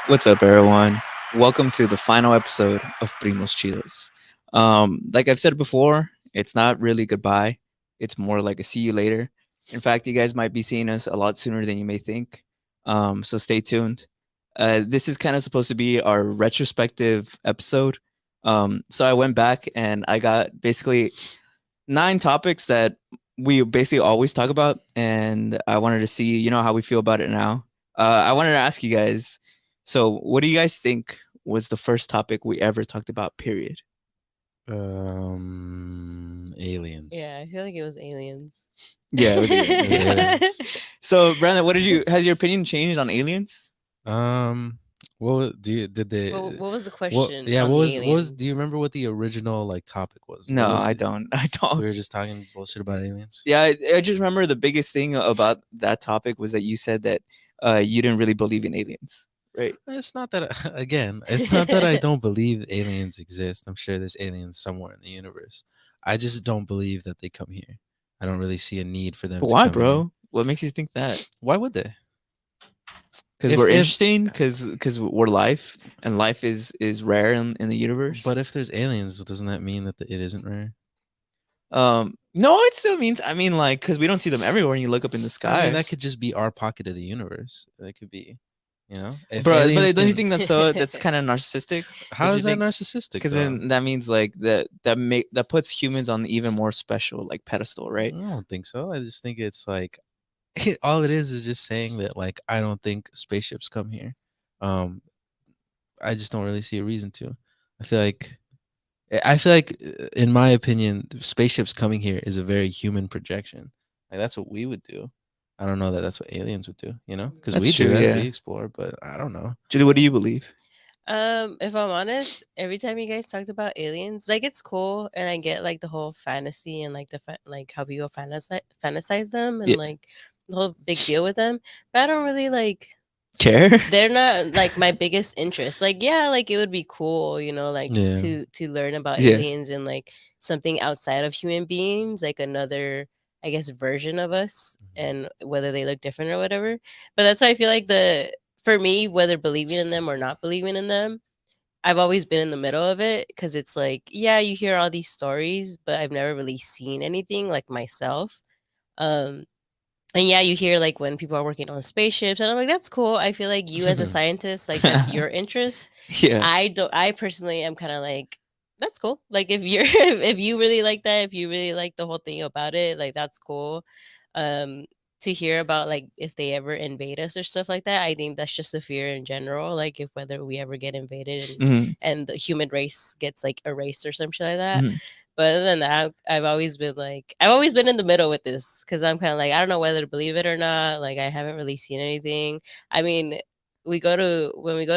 What's up, everyone? Welcome to the final episode of Primos Chidos. Like I've said before, it's not really goodbye. It's more like a see you later. In fact, you guys might be seeing us a lot sooner than you may think. So stay tuned. This is kind of supposed to be our retrospective episode. So I went back and I got basically 9 topics that we basically always talk about, and I wanted to see, how we feel about it now. I wanted to ask you guys. So, what do you guys think was the first topic we ever talked about? Period. Aliens. Yeah, I feel like it was aliens. Yeah, it was aliens. It was Yeah. aliens. So, Brandon, what did you? Has your opinion changed on aliens? What do you did they? What was the What? question Yeah. on What the was? Do you aliens? remember what the original topic was? What No, was I the? don't. I We don't. were just talking bullshit about aliens. Yeah, I just remember the biggest thing about that topic was that you said that you didn't really believe in aliens, right? It's not that again. It's not that I don't believe aliens exist. I'm sure there's aliens somewhere in the universe. I just don't believe that they come here. I don't really see a need for them But to why, come here. bro? What makes you think that? Why would they? Because If we're if interesting, because we're life, and life is rare in the universe. but if there's aliens, doesn't that mean that it isn't rare? No, it still means. I mean, like, because we don't see them everywhere. When you look up in the I sky, mean, that could just be our pocket of the universe. That could be, if bro. aliens But don't you can. think that's kind of narcissistic? How Don't you is that think? narcissistic Because though? then that means like that puts humans on the even more special like pedestal, I right? don't think so. I just think it's like all it is just saying that I don't think spaceships come here. Um, I just don't really see a reason to. I feel like in my opinion, spaceships coming here is a very human projection. Like that's what we would do. I don't know that that's what aliens would do. Because we That's do true. that, we Yeah. explore. But I don't know. Julie, what do you believe? If I'm honest, every time you guys talked about aliens, like it's cool, and I get like the whole fantasy and like like how people fantasize them Yeah. and like the whole big deal with them, but I don't really like. Care? They're not like my biggest interest. Like, yeah, like it would be cool, like Yeah. to learn about Yeah. aliens and like something outside of human beings, like another, I guess, version of us, and whether they look different or whatever. But that's why I feel like for me, whether believing in them or not believing in them, I've always been in the middle of it because it's like, yeah, you hear all these stories, but I've never really seen anything like myself. Um, and yeah, you hear like when people are working on spaceships, and I'm like, that's cool. I feel like you as a scientist, like that's your interest. Yeah. I personally am kind of like, that's cool. Like if you're if you really like that, if you really like the whole thing about it, like that's cool. Um to hear about like if they ever invade us or stuff like that, I think that's just a fear in general. Like if whether we ever get invaded Hmm. and the human race gets like erased or some shit like that. Hmm. But other than that, I've always been in the middle with this because I'm kind of like, I don't know whether to believe it or not. Like I haven't really seen anything. I mean, when we go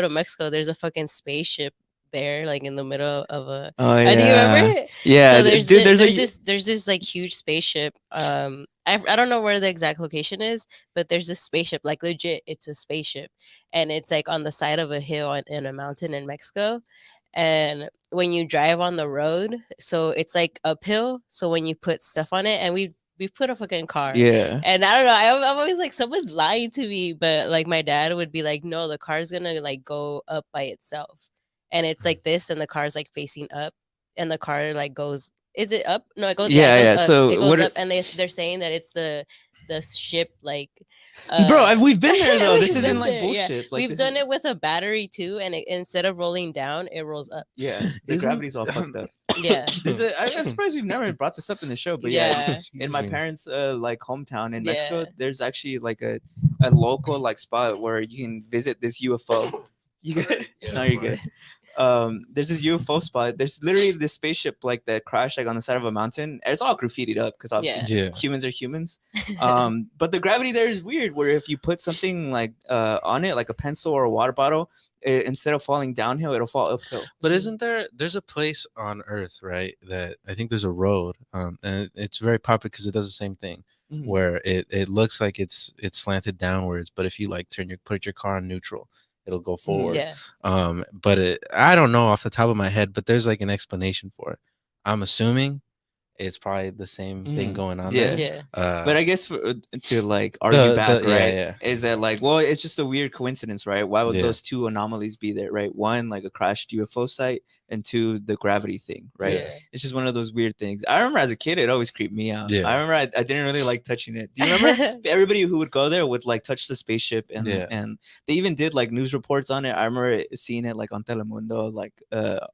to Mexico, there's a fucking spaceship there, like in the middle of a. Oh Do you remember yeah. it? Yeah, So dude. there's this like huge spaceship. I don't know where the exact location is, but there's this spaceship, like legit, it's a spaceship, and it's like on the side of a hill in a mountain in Mexico, and when you drive on the road, so it's like uphill. So when you put stuff on it, and we put a fucking car, Yeah. and I don't know, I'm always like someone's lying to me, but like my dad would be like, no, the car's gonna like go up by itself, and it's like this, and the car's like facing up, and the car like goes. Is it up? No, it goes. Yeah, it Yeah, goes yeah. up. It So goes what? up, and they're saying that it's the ship like Bro, we've been there though. This we've isn't been like there, yeah. bullshit. Like We've this is. done it with a battery too, and instead of rolling down, it rolls up. Yeah, the Isn't gravity's all fucked up. Yeah. I'm surprised we've never brought this up in the show, but yeah, Yeah. in my parents' like hometown in Mexico, Yeah. there's actually like a local like spot where you can visit this UFO. You good? No, you're good. There's this UFO spot. There's literally this spaceship like that crashed like on the side of a mountain. And it's all graffitied up because obviously Yeah. Yeah. humans are humans. But the gravity there is weird. Where if you put something like on it, like a pencil or a water bottle, instead of falling downhill, it'll fall uphill. But isn't there's a place on Earth, right? That I think there's a road, and it's very popular because it does the same thing, Mhm. where it looks like it's slanted downwards, but if you like put your car on neutral, it'll go forward. Yeah. But I don't know off the top of my head, but there's like an explanation for it. I'm assuming it's probably the same thing Mhm. going on Yeah. there. Yeah. But I guess to like argue back, yeah, right? yeah, Is that like, well, it's just a weird coincidence, right? Why would Yeah. those two anomalies be there, right? One, like a crashed UFO site, and two, the gravity thing, right? Yeah. Yeah. It's just one of those weird things. I remember as a kid, it always creeped me out. Yeah. I remember I didn't really like touching it. Do you remember everybody who would go there would like touch the spaceship, and Yeah. and they even did like news reports on it. I remember seeing it like on Telemundo, like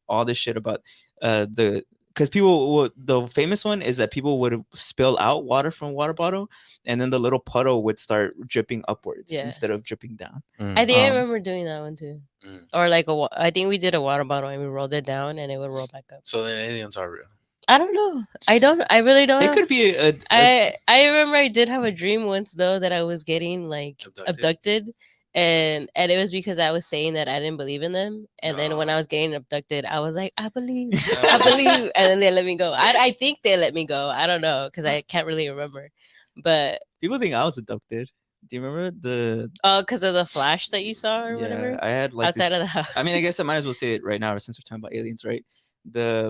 all this shit about the because people would, the famous one is that people would spill out water from a water bottle, and then the little puddle would start dripping upwards Yeah. instead of dripping down. I think I Um, remember doing that one too. Mm. Or like I think we did a water bottle and we rolled it down and it would roll back up. So then aliens are real. I don't know. I really don't it know. could be I remember I did have a dream once though that I was getting like abducted, and it was because I was saying that I didn't believe in them, and then when I was getting abducted I was like, I believe, I believe, and then they let me go. I think they let me go. I don't know because I can't really remember, but people think I was abducted. Do you remember the? because of the flash that you saw or whatever I had like outside this, of the house. I mean, I guess I might as well say it right now since we're talking about aliens, right?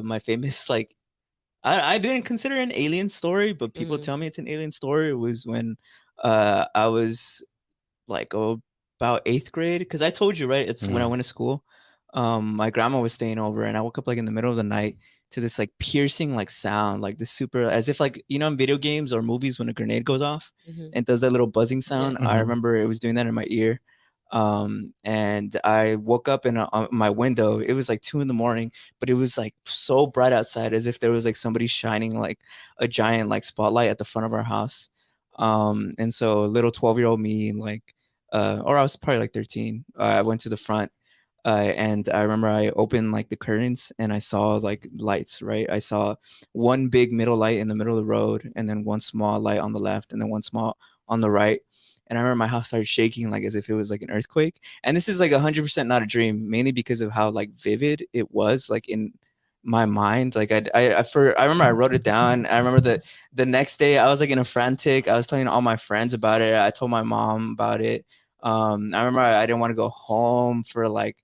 My famous like I didn't consider it an alien story, but people tell me it's an alien story. It was when I was like about eighth grade, because I told you, right? It's when I went to school. My grandma was staying over, and I woke up like in the middle of the night to this like piercing like sound, like this super, as if like in video games or movies when a grenade goes off and it does that little buzzing sound. I remember it was doing that in my ear. And I woke up in on my window. It was like 2 in the morning, but it was like so bright outside, as if there was like somebody shining like a giant like spotlight at the front of our house. And so little 12-year-old me, like or I was probably like 13. I went to the front, and I remember I opened like the curtains and I saw like lights, right? I saw one big middle light in the middle of the road, and then one small light on the left, and then one small on the right. And I remember my house started shaking like as if it was like an earthquake. And this is like 100% not a dream, mainly because of how like vivid it was, like in my mind. Like I remember I wrote it down. I remember that the next day I was like in a frantic. I was telling all my friends about it. I told my mom about it. I remember I didn't want to go home for like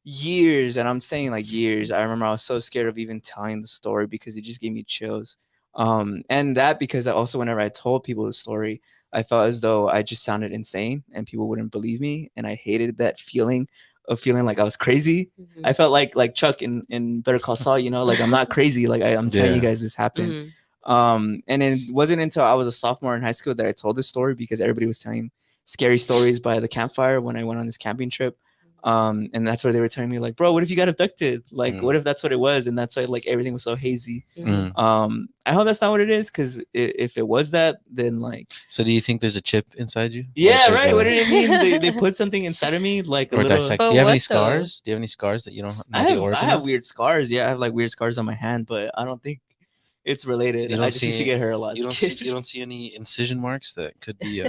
years, and I'm saying like years. I remember I was so scared of even telling the story because it just gave me chills. And that because I also, whenever I told people the story, I felt as though I just sounded insane and people wouldn't believe me, and I hated that feeling of feeling like I was crazy. I felt like Chuck in Better Call Saul, like I'm not crazy, like I'm telling you guys this happened. And it wasn't until I was a sophomore in high school that I told this story, because everybody was telling scary stories by the campfire when I went on this camping trip. And that's where they were telling me like, bro, what if you got abducted? Like, what if that's what it was? And that's why like everything was so hazy. I hope that's not what it is, because if it was that, then like. So do you think there's a chip inside you? Yeah, like right. What did it mean? They put something inside of me, like a or little. dissect. But Do you have any what though? scars? Do you have any scars that you don't know I the have origin of? weird scars. Yeah, I have like weird scars on my hand, but I don't think it's related. You I don't just used to see- get hurt a lot. You don't see. You don't see any incision marks that could be.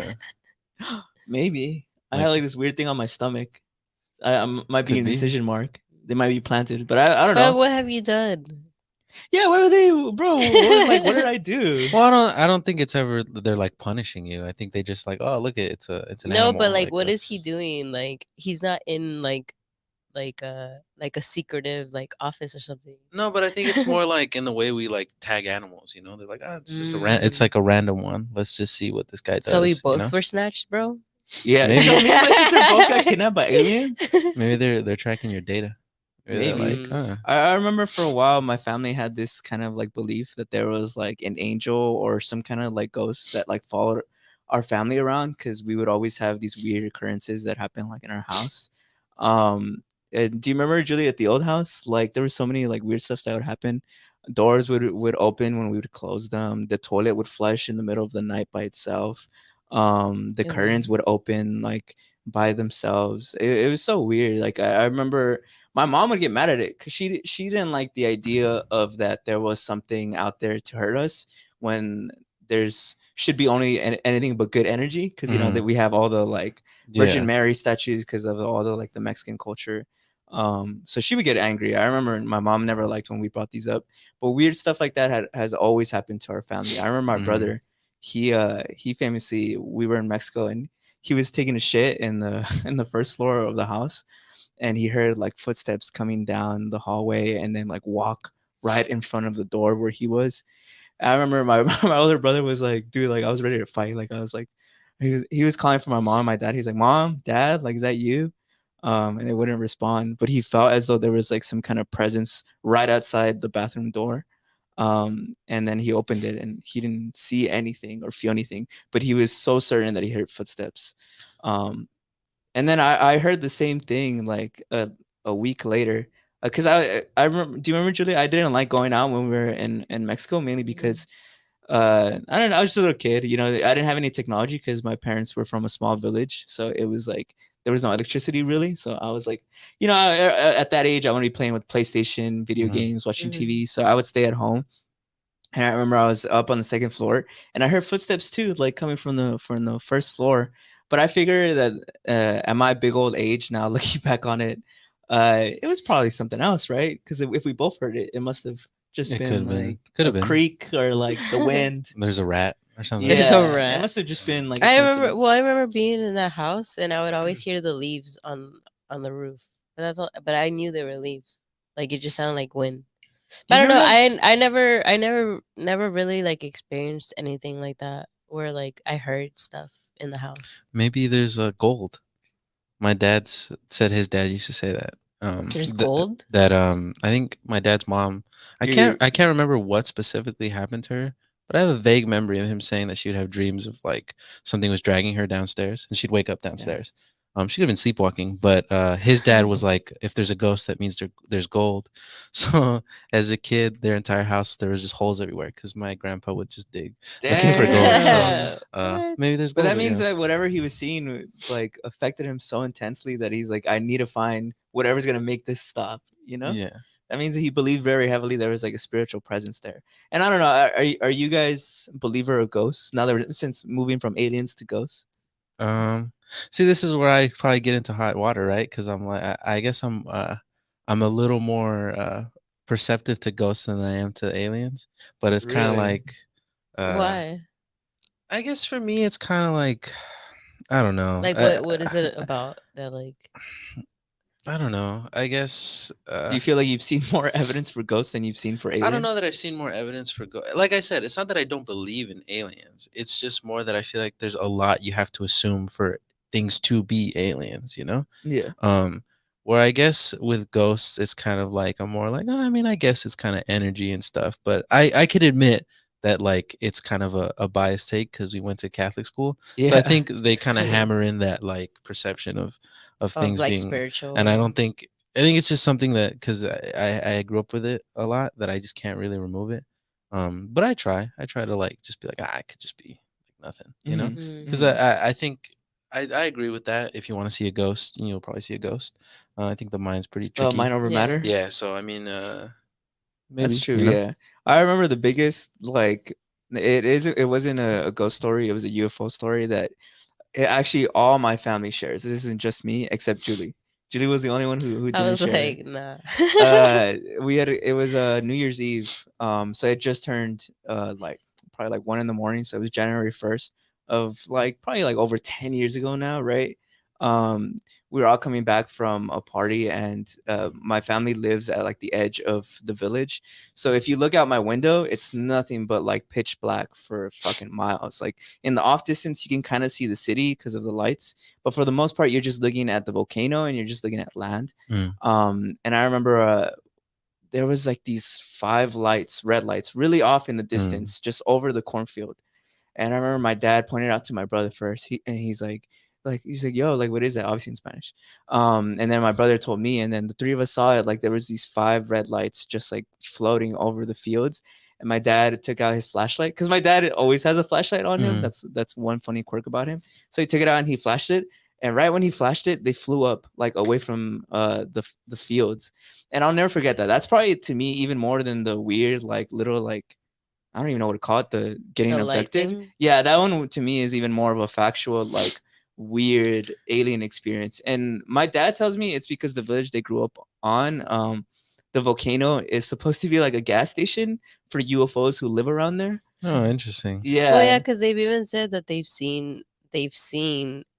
Maybe I Like- have like this weird thing on my stomach. I might be Could an be. incision mark. They might be planted, but I don't But know. what have you done? Yeah, why were they, bro? What did I do? Well, I don't think it's ever they're like punishing you. I think they just like, oh, look, it's an No, animal. but like, what is he let's- doing? Like, he's not in like a secretive like office or something. No, but I think it's more like in the way we like tag animals. They're like, oh, it's just it's like a random one. Let's just see what this guy does. So we you both know? were snatched, bro. Yeah, Maybe. so me and my sister both got kidnapped by aliens. Maybe they're tracking your data. Maybe they're Maybe. like, huh. I remember for a while my family had this kind of like belief that there was like an angel or some kind of like ghost that like followed our family around, because we would always have these weird occurrences that happen like in our house. And do you remember, Julie, at the old house? Like there were so many like weird stuff that would happen. Doors would open when we would close them. The toilet would flush in the middle of the night by itself. The curtains would open like by themselves. It was so weird. Like I remember my mom would get mad at it because she didn't like the idea of that there was something out there to hurt us, when there's should be only anything but good energy, because that we have all the like Virgin Mary statues because of all the like the Mexican culture. So she would get angry. I remember my mom never liked when we brought these up, but weird stuff like that has always happened to our family. I remember my brother, he famously, we were in Mexico and he was taking a shit in the in the first floor of the house, and he heard like footsteps coming down the hallway and then like walk right in front of the door where he was. I remember my my older brother was like, dude, like I was ready to fight. Like I was like, he was calling for my mom and my dad. He's like, Mom, Dad, like is that you? And they wouldn't respond, but he felt as though there was like some kind of presence right outside the bathroom door. And then he opened it and he didn't see anything or feel anything, but he was so certain that he heard footsteps. Um, and then I heard the same thing like a week later. Because I remember, do you remember, Julie? I didn't like going out when we were in Mexico, mainly because I don't know, I was just a little kid, you know, I didn't have any technology because my parents were from a small village, so it was like there was no electricity really. So I was like, you know, at that age I want to be playing with PlayStation, video Mhm. games, watching Mhm. TV, so I would stay at home. And I remember I was up on the second floor and I heard footsteps too, like coming from the first floor. But I figured that at my big old age now, looking back on it, it was probably something else, right? Because if we both heard it, it must have just It could been have been. like Could a have been. creak or like the wind. There's a rat or something. There's a Yeah, it rat. must have just been like a I remember. Well, coincidence. I remember being in that house, and I would always hear the leaves on the roof. But that's all. But I knew they were leaves. Like it just sounded like wind. But You I don't never know. have. I never really like experienced anything like that where like I heard stuff in the house. Maybe there's a gold. My said his dad used to say that. There's gold. I think my dad's mom. You're, I can't remember what specifically happened to her, but I have a vague memory of him saying that she would have dreams of like something was dragging her downstairs, and she'd wake up yeah. downstairs. She could have been sleepwalking, but his dad was like, if there's a ghost, that means there's gold. So as a kid, their entire house there was just holes everywhere because my grandpa would just dig looking for gold. So Damn. What? maybe there's But gold. that Who means that knows? whatever he was seeing like affected him so intensely that he's like, I need to find whatever's gonna make this stop. You know, Yeah. that means that he believed very heavily there was like a spiritual presence there. And I don't know, are you guys believer of ghosts now that since moving from aliens to ghosts? Um, See, this is where I probably get into hot water, right? Because I'm like, I guess I'm a little more perceptive to ghosts than I am to aliens. But it's kind of Really? like, uh, Why? I guess for me, it's kind of like, I don't know. Like what is it about that like I don't know. I guess Do you feel like you've seen more evidence for ghosts than you've seen for I don't know aliens? that I've seen more evidence for like I said, it's not that I don't believe in aliens. It's just more that I feel like there's a lot you have to assume for things to be aliens, you know? Yeah. Um, where I guess with ghosts, it's kind of like I'm more like, oh, I mean, I guess it's kind of energy and stuff, but I could admit that like it's kind of a biased take because we went to Catholic school, so I Yeah. think they kind of hammer in that like perception of of things like being, and I spiritual? don't think I think it's just something that because I grew up with it a lot that I just can't really remove it. But I try to like just be like I could just be like nothing, you know, Hmm. Mm. because Hmm. I think I agree with that. If you want to see a ghost, you'll probably see a ghost. I think the mind's pretty tricky. Mind over Yeah. matter. Yeah. So I mean, That's maybe true. you know. Yeah, I remember the biggest like it wasn't a ghost story. It was a UFO story that it actually all my family shares. This isn't just me except Julie. Julie was the only one who I didn't was share it. like, nah. We had it was New Year's Eve. So it just turned like probably like 1 in the morning. So it was January 1st of like probably like over 10 years ago now, right? Um, we were all coming back from a party, and my family lives at like the edge of the village. So if you look out my window, it's nothing but like pitch black for fucking miles. Like in the off distance, you can kind of see the city because of the lights, but for the most part, you're just looking at the volcano and you're just looking at land. Mm, And I remember there was like these five lights, red lights, really off in the mm, distance, just over the cornfield. And I remember my dad pointed out to my brother first. He's like, yo, like, what is that? Obviously in Spanish. And then my brother told me, and then the three of us saw it. Like there was these five red lights just like floating over the fields. And my dad took out his flashlight because my dad always has a flashlight on him. mm, That's one funny quirk about him. So he took it out and he flashed it. And right when he flashed it, they flew up like away from the fields. And I'll never forget that. That's probably to me even more than the weird like little like I don't even know what to call it, the getting The light abducted. thing. Yeah, that one to me is even more of a factual, like weird alien experience. And my dad tells me it's because the village they grew up on, the volcano is supposed to be like a gas station for UFOs who live around there. oh, interesting. Well, yeah, Yeah. because they've even said that they've seen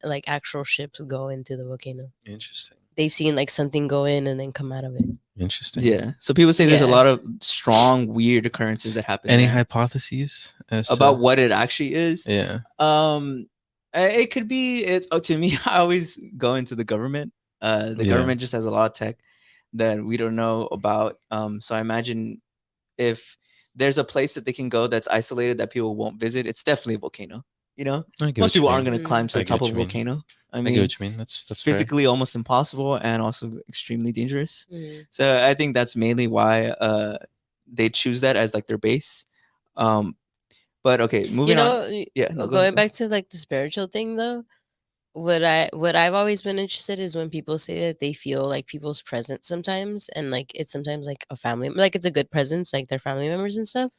like actual ships go into the volcano. Interesting. They've seen like something go in and then come out of it. Interesting. Yeah. So people say there's a Yeah. lot of strong, weird occurrences that happen Any there. hypotheses as About to? what it actually is. Yeah. It could be it. Oh, to me, I always go into the government. The Yeah. government just has a lot of tech that we don't know about. So I imagine if there's a place that they can go that's isolated that people won't visit, it's definitely a volcano. You know, I get most what you people aren't mean. going to climb to I the get top what of a you mean. volcano. I I get mean, what you mean. That's fair. physically almost impossible and also extremely dangerous. Mhm. So I think that's mainly why they choose that as like their base. Um, but okay, You moving on. know, Yeah, no, go ahead. going back to like the spiritual thing though, what I've always been interested is when people say that they feel like people's presence sometimes, and like it's sometimes like a family, like it's a good presence, like their family members and stuff.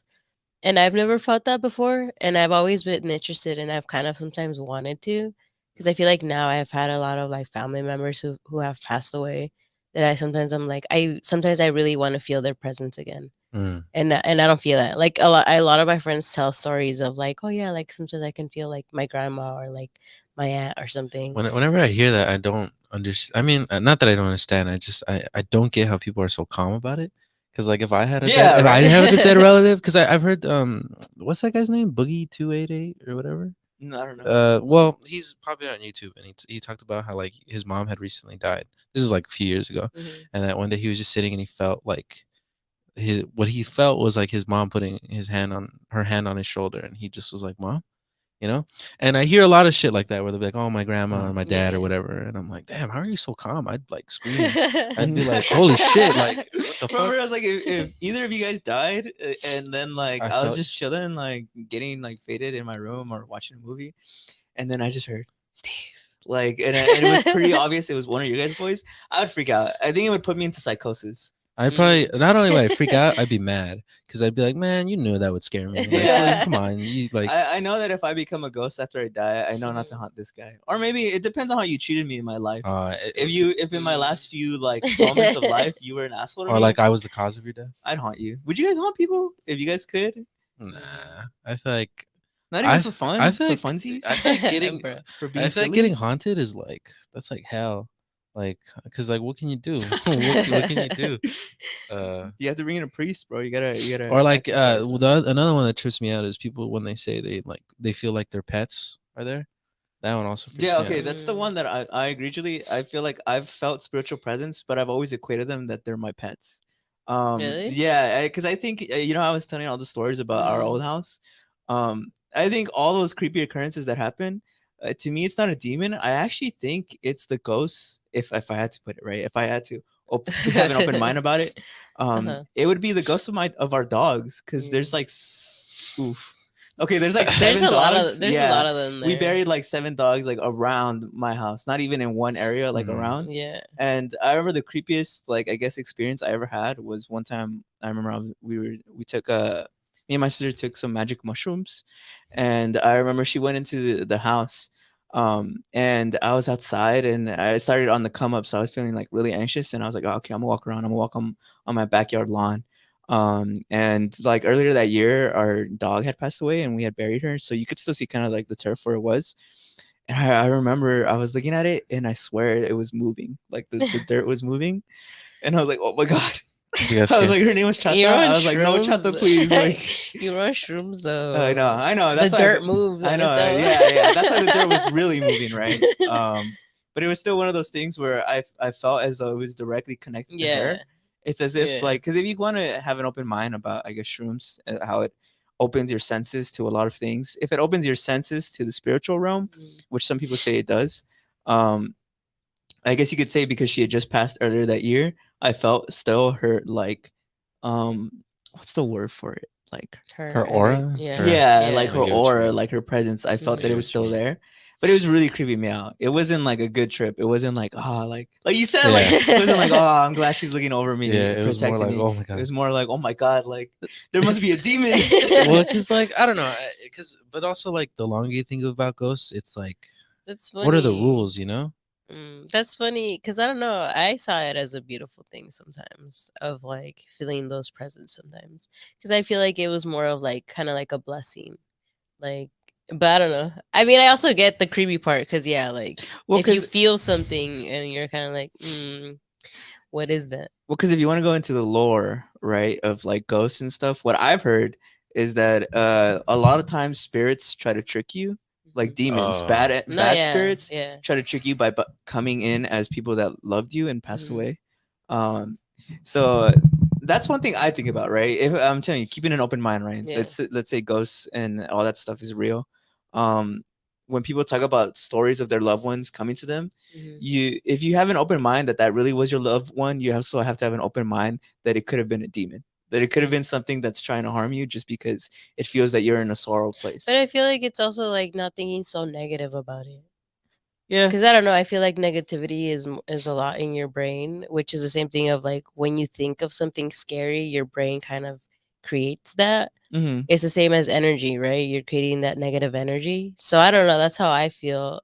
And I've never felt that before, and I've always been interested, and I've kind of sometimes wanted to, because I feel like now I've had a lot of like family members who have passed away. That I'm like I sometimes I really want to feel their presence again, Mm. and I don't feel that. Like a lot of my friends tell stories of like, oh yeah, like sometimes I can feel like my grandma or like my aunt or something. Whenever I hear that, I don't understand. I mean, not that I don't understand. I don't get how people are so calm about it. Because like if I had a Yeah, if I right. had a dead relative, because I've heard what's that guy's name, Boogie 288 or whatever. No, I don't know. Well, he's popular on YouTube, and he talked about how like his mom had recently died. This is like a few years ago, Mhm. and that one day he was just sitting and he felt like what he felt was like his mom putting her hand on his shoulder, and he just was like, "Mom." You know, and I hear a lot of shit like that where they'll be like, "Oh, my grandma or my dad or Yeah. whatever," and I'm like, "Damn, how are you so calm?" I'd like scream. I'd be like, "Holy shit!" Like, what the Remember, fuck? I was like, if either of you guys died, and then like I I was felt just chilling, like getting like faded in my room or watching a movie, and then I just heard Steve, like, and it was pretty obvious it was one of your guys' voice. I would freak out. I think it would put me into psychosis. I'd probably not only would I freak out, I'd be mad because I'd be like, "Man, you knew that would scare me." Like, Yeah. come on, you like. I know that if I become a ghost after I die, I know not to Mhm. haunt this guy. Or maybe it depends on how you treated me in my life. It- If in my last few like moments of life you were an asshole to or me, like I was the cause of your death. I'd haunt you. Would you guys haunt people if you guys could? Nah, I feel like Not even I for I fun, feel for like funsies, I feel like getting Bruh. for I being feel like silly. getting haunted is like that's like hell. Like, cause like, what can you do? What can you do? You have to bring in a priest, bro. You gotta Or like exercise them. another one that trips me out is people when they say they feel like their pets are there. That one also freaks Yeah, me okay, out. that's the Mm. one that I agree, Julie. I feel like I've felt spiritual presence, but I've always equated them that they're my pets. Really? Yeah, because I think you know I was telling all the stories about our old Mhm. house. I think all those creepy occurrences that happen, to me, it's not a demon. I actually think it's the ghosts. If I had to put it right, if I had to have an open mind about it, Uh-huh. it would be the ghosts of our dogs, because there's Mm. like oof. Okay, there's like There's 7 a lot dogs. of Yeah, them we there. buried like 7 dogs like around my house, not even in one area, like Mhm. around. Yeah. And I remember the creepiest, like I guess, experience I ever had was one time. I remember we took me and my sister took some magic mushrooms, and I remember she went into the house, and I was outside and I started on the come up, so I was feeling like really anxious, and I was like, oh, okay, I'm gonna walk around, I'm gonna walk on my backyard lawn. And like earlier that year our dog had passed away and we had buried her, so you could still see kind of like the turf where it was. And I remember I was looking at it and I swear it was moving, like the dirt was moving, and I was like, oh my god. You guys I was scared? like, her name was Chata. You're on I was like, no, shrooms. Chata, please. Like, You're on shrooms I though. know. The That's why dirt moves I on know. its own. Yeah, yeah. That's why the dirt was really moving, right? But it was still one of those things where I felt as though it was directly connected to Yeah. her. It's as if Yeah. like, because if you want to have an open mind about, I guess, shrooms, how it opens your senses to a lot of things. If it opens your senses to the spiritual realm, Mm. which some people say it does, um, I guess you could say because she had just passed earlier that year, I felt still her like, what's the word for it? Like, Her Her aura, yeah. her yeah, like Yeah. I her get what you aura, mean. like her presence. I felt I that Mhm. it get was what you still mean. there, but it was really creeping me out. It wasn't like a good trip. It wasn't like, like you said, like Yeah, it wasn't like, oh, I'm glad she's looking over me, yeah. It was more protecting like, me. oh my It god. was more like, oh my god, like there must be a demon. Well, cause like I don't know, cause but also like the longer you think about ghosts, it's like, That's what are the funny. rules? You know? That's funny because I don't know. I saw it as a beautiful thing sometimes of like feeling those presents sometimes because I feel like it was more of like kind of like a blessing. Like, but I don't know. I mean, I also get the creepy part because yeah, like Well, if you because feel something and you're kind of like, What is that? Well, because if you want to go into the lore, right, of like ghosts and stuff, what I've heard is that a lot of times spirits try to trick you, like Mhm. demons, No, bad yeah, spirits yeah. try to trick you by coming in as people that loved you and passed Mhm. away. Um, so that's one thing I think about, right? If I'm telling you, keeping an open mind, right? Yeah. Let's say ghosts and all that stuff is real. Um, when people talk about stories of their loved ones coming to them, Mhm. you if you have an open mind that that really was your loved one, you also have to have an open mind that it could have been a demon, that it could have Yeah. been something that's trying to harm you just because it feels that you're in a sorrow place. But I feel like it's also like not thinking so negative about it. Yeah. Because I don't know, I feel like negativity is a lot in your brain, which is the same thing of like when you think of something scary, your brain kind of creates that. Mm-hmm. It's the same as energy, right? You're creating that negative energy. So I don't know. That's how I feel,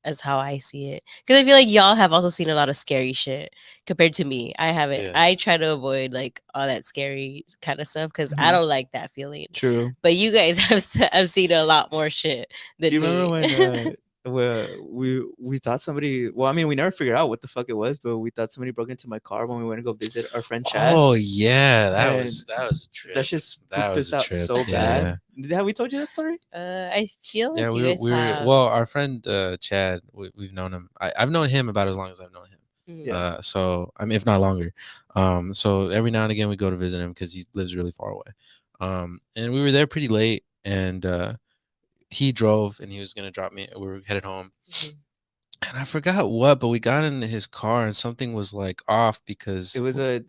as how I see it. Because I feel like y'all have also seen a lot of scary shit compared to me. I haven't. Yeah. I try to avoid like all that scary kind of stuff because I Mhm. don't like that feeling. True. But you guys have seen a lot more shit Do than you remember me. when we thought somebody? Well, I mean, we never figured out what the fuck it was, but we thought somebody broke into my car when we went to go visit our friend Chad. Oh yeah, And that was a trip. that just That spooked was us a out trip. so Yeah. bad. Have we told you that story? I feel like Yeah, you guys we were have. well. Our friend Chad, we've known him. I've known him about as long as I've known him. Mhm. Yeah. So I mean, if not longer. So every now and again we go to visit him because he lives really far away. And we were there pretty late, and he drove, and he was gonna drop me. We were headed home, Mhm. and I forgot what, but we got in his car, and something was like off It because was I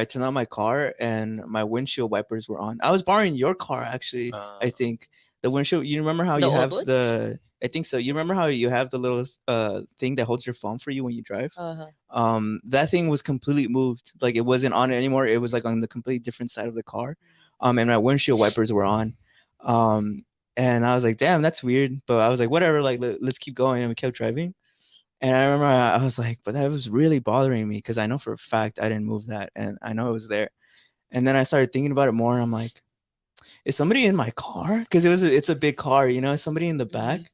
turned on my car and my windshield wipers were on. I was borrowing your car actually. I think the windshield. You remember how The you old have one? the? I think so. You remember how you have the little thing that holds your phone for you when you drive? Uh-huh. That thing was completely moved. Like it wasn't on it anymore. It was like on the completely different side of the car. And my windshield wipers were on. Um, and I was like, damn, that's weird. But I was like, whatever. Like let's keep going. And we kept driving. And I remember I was like, but that was really bothering me because I know for a fact I didn't move that, and I know it was there. And then I started thinking about it more, and I'm like, is somebody in my car? Because it's a big car, you know, somebody in the back. Mhm.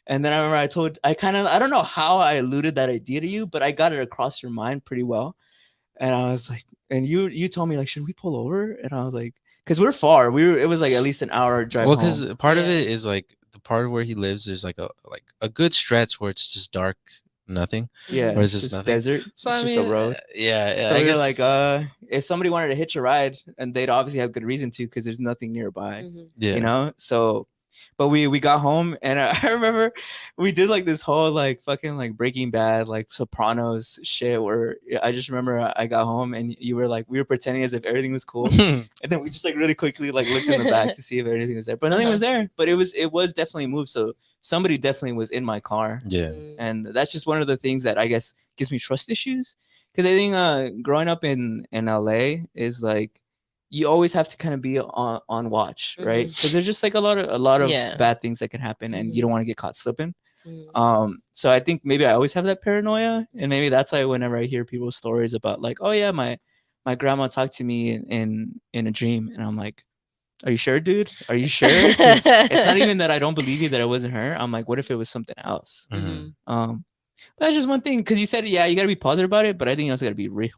And then I remember I don't know how I alluded that idea to you, but I got it across your mind pretty well. And I was like, and you told me like, should we pull over? And I was like, because we're far, it was like at least an hour drive well, because home. part of Yeah. it is like the part where he lives. There's like a good stretch where it's just dark, nothing, Yeah, Mhm. or it's it's just just nothing. desert. So It's I just a mean, road. yeah, So I we were guess like, if somebody wanted to hitch a ride, and they'd obviously have good reason to, because there's nothing nearby, Mhm. you yeah. know. So, but we got home, and I remember we did like this whole like fucking like Breaking Bad, like Sopranos shit. Where I just remember I got home, and you were like, we were pretending as if everything was cool, and then we just like really quickly like looked in the back to see if anything was there, but nothing was Uh-huh. there. But it was definitely moved. So somebody definitely was in my car, Yeah. Mm. and that's just one of the things that I guess gives me trust issues, because I think growing up in LA is like you always have to kind of be on watch, right? Because Mhm. there's just like a lot of Yeah. bad things that can happen, and you Mhm. don't want to get caught slipping. Mhm. So I think maybe I always have that paranoia, and maybe that's why whenever I hear people's stories about like, oh yeah, my grandma talked to me in a dream, and I'm like, are you sure, dude? Are you sure? Because it's not even that I don't believe you that it wasn't her. I'm like, what if it was something else? Mhm. Um, but that's just one thing, because you said, yeah, you gotta be positive about it, but I think you also gotta be real.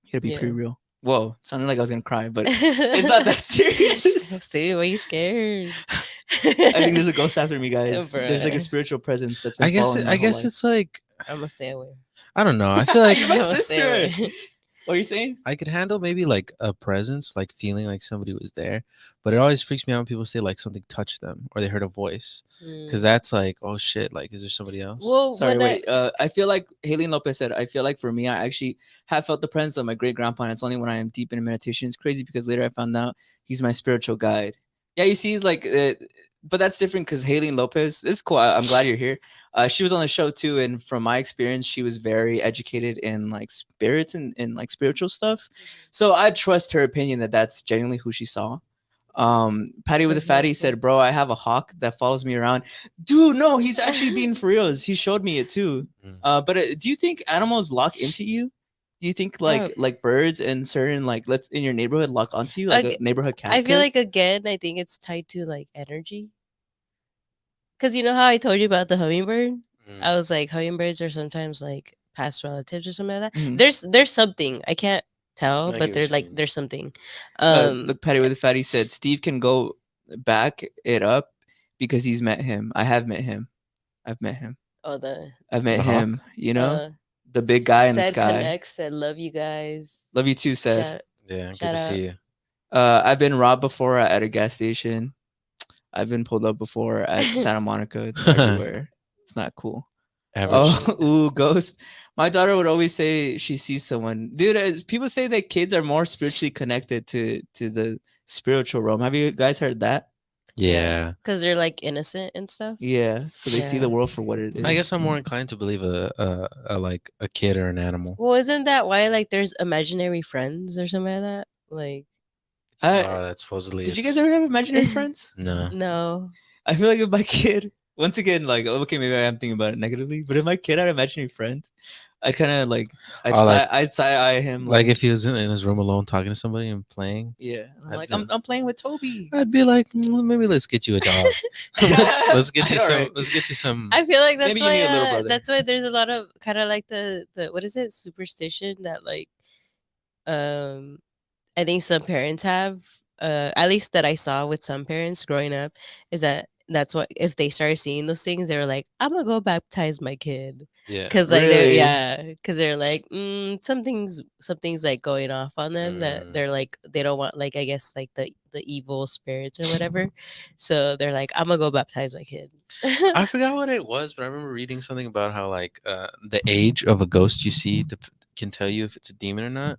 You gotta be pretty Yeah. real. Whoa, sounded like I was gonna cry, but it's not that serious. See, why you scared? I think there's a ghost after me, guys. There's like a Bruh. spiritual presence that's been following my I whole guess life. it's like I'm gonna stay away. I don't know. I feel like You're my I'm gonna stay sister. away. What are you saying? I could handle maybe like a presence, like feeling like somebody was there, but it always freaks me out when people say like something touched them or they heard a voice, because Mm. that's like, oh shit, like is there somebody else? Well, Sorry, when I wait. I feel like Haley Lopez said, I feel like for me, I actually have felt the presence of my great grandpa, and it's only when I am deep in meditation. It's crazy because later I found out he's my spiritual guide. Yeah, you see, like, but that's different because Haley Lopez, this is cool. I'm glad you're here. She was on the show too, and from my experience, she was very educated in like spirits and like spiritual stuff. So I trust her opinion that that's genuinely who she saw. Patty with the That's not fatty cool. said, bro, I have a hawk that follows me around. Dude, no, he's actually being for reals. He showed me it too. Mm. But do you think animals lock into you? Do you think Prob- like birds and certain like let's in your neighborhood lock onto you like a Like, neighborhood I cat feel could? like again, I think it's tied to like energy. Cause you know how I told you about the hummingbird? Mm. I was like, hummingbirds are sometimes like past relatives or something like that. Mhm. There's something I can't tell, I but get there's what you like mean. there's something. Look, Patty with the fatty said Steve can go back it up because he's met him. I have met him. I've met him. Oh, the I've met The Hawk? him. You know, uh the big guy in the said sky. connect said love you guys. Love you too. Said. Shout Yeah, good shout to out. see you. I've been robbed before at a gas station. I've been pulled up before at Santa Monica. Everywhere. It's not cool. Average. Oh, ooh, ghost. My daughter would always say she sees someone. Dude, people say that kids are more spiritually connected to the spiritual realm. Have you guys heard that? Yeah. Because they're like innocent and stuff. Yeah. So they see Yeah. the world for what it is. I guess I'm more inclined to believe a like a kid or an animal. Well, isn't that why like there's imaginary friends or something like that? Like That's supposedly. Did you guys it's- ever have imaginary friends? No. no. I feel like if my kid, once again, like, okay, maybe I am thinking about it negatively, but if my kid had imaginary friends, I kind of like, Oh, like- I'd side eye him. Like if he was in his room alone talking to somebody and playing, Yeah. I'm I'd like, be- I'm playing with Toby. I'd be like, maybe let's get you a dog. let's get you All some. right. Let's get you some. I feel like that's Maybe you why need a little brother. that's why there's a lot of kind of like the what is it superstition that like um I think some parents have at least that I saw with some parents growing up is that that's what if they started seeing those things they were like I'm gonna go baptize my kid Yeah. because like they're Really? because they're like something's like going off on them that they're like they don't want like I guess like the evil spirits or whatever so they're like I'm gonna go baptize my kid. I forgot what it was, but I remember reading something about how like the age of a ghost you see can tell you if it's a demon or not.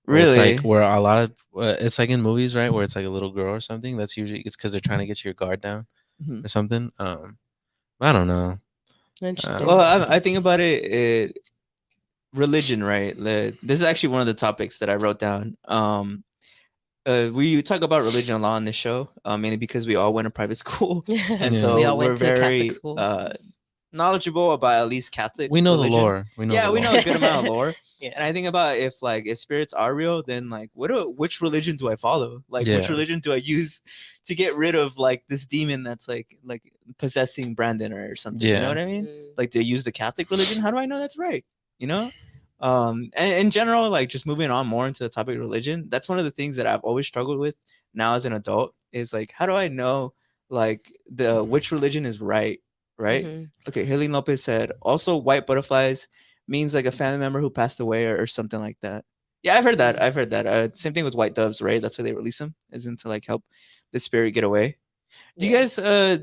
Where it's Really? like where a lot of it's like in movies, right? Where it's like a little girl or something. That's usually it's because they're trying to get your guard down Mhm. or something. I don't know. Interesting. Well, I think about it, religion, right? This is actually one of the topics that I wrote down. We talk about religion a lot on this show, mainly because we all went to private school, and Yeah. so We all went we're to Catholic very school. knowledgeable about at least Catholic. We know religion. the lore. We know. Yeah, the we lore. know a good amount of lore. Yeah. And I think about if spirits are real, then like which religion do I follow? Like which Yeah. religion do I use to get rid of like this demon that's like possessing Brandon or something? You know Yeah. what I mean? Mm. Like to use the Catholic religion. How do I know that's right? You know? And in general, like just moving on more into the topic of religion, that's one of the things that I've always struggled with now as an adult is like, how do I know like the which religion is right? Right? Mhm. Okay, Helene Lopez said also white butterflies means like a family member who passed away or something like that. Yeah, I've heard that. I've heard that. Same thing with white doves, right? That's why they release them, isn't to like help the spirit get away. Do you Yeah. guys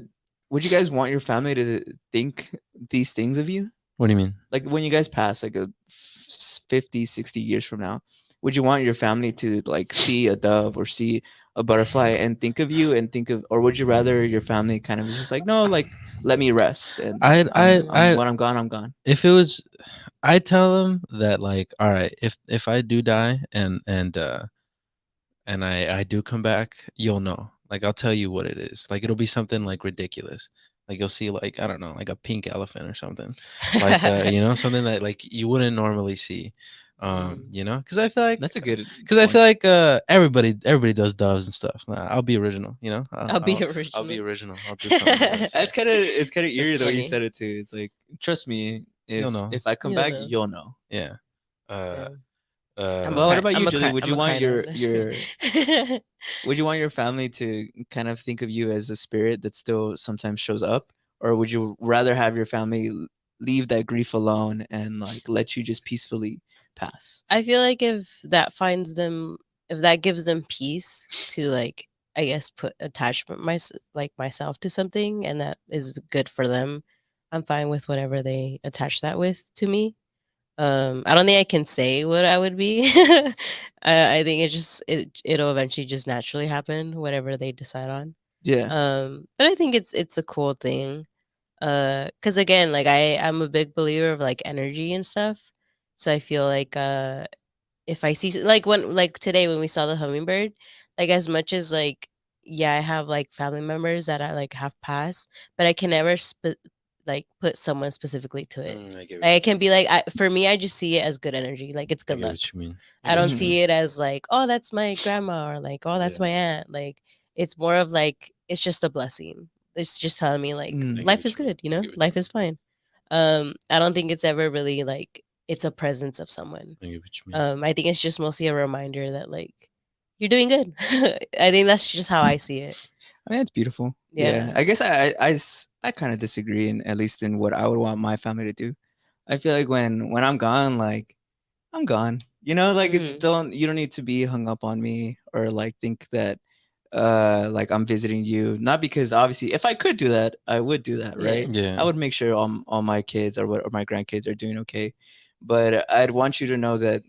would you guys want your family to think these things of you? What do you mean? Like when you guys pass like 50, 60 years from now, would you want your family to like see a dove or see a butterfly and think of you and think of, or would you rather your family kind of is just like, no, like let me rest and when I'm gone, I'm gone. If it was, I tell them that like, all right, if I do die and I do come back, you'll know. Like I'll tell you what it is. Like it'll be something like ridiculous. Like you'll see like I don't know, like a pink elephant or something. Like you know, something that like you wouldn't normally see. You know, because I feel like That's a good because I point. feel like everybody does doves and stuff. I'll be original, you know. I'll be original. I'll be original. I'll do something. That's That's kind of it's kind of eerie That's the way you funny. said it too. It's like trust me, You'll know. if I come You'll back, know. you'll know. yeah. Yeah. Well, what about you, Julie? Would you want your your would you want your family to kind of think of you as a spirit that still sometimes shows up, or would you rather have your family leave that grief alone and like let you just peacefully pass? I feel like if that finds them, if that gives them peace to like, I guess put attachment like myself to something, and that is good for them, I'm fine with whatever they attach that with to me. I don't think I can say what I would be. I think it'll eventually just naturally happen, whatever they decide on. Yeah. But I think it's a cool thing. Because again, like I'm a big believer of like energy and stuff. So I feel like if I see like when like today when we saw the hummingbird, like as much as like yeah, I have like family members that I like have passed, but I can never like put someone specifically to it. I get Like, it can be like for me, I just see it as good energy. Like it's I good get luck. what you mean. I don't what you see it as like, oh, that's my grandma or like, oh, that's Yeah. my aunt. Like it's more of like it's just a blessing. It's just telling me like Mm. I get life what is you mean. good, you I know? get what you Life mean. is fine. I don't think it's ever really like it's a presence of someone. I get what you mean. I think it's just mostly a reminder that like you're doing good. I think that's just how I see it. I mean, it's beautiful. Yeah, Yeah. I guess I kind of disagree, in at least in what I would want my family to do. I feel like when I'm gone, like I'm gone. You know, like Hmm. you don't need to be hung up on me or like think that like I'm visiting you. Not because obviously if I could do that, I would do that, Yeah. right? I Yeah. would make sure all my kids or my grandkids are doing okay. But I'd want you to know that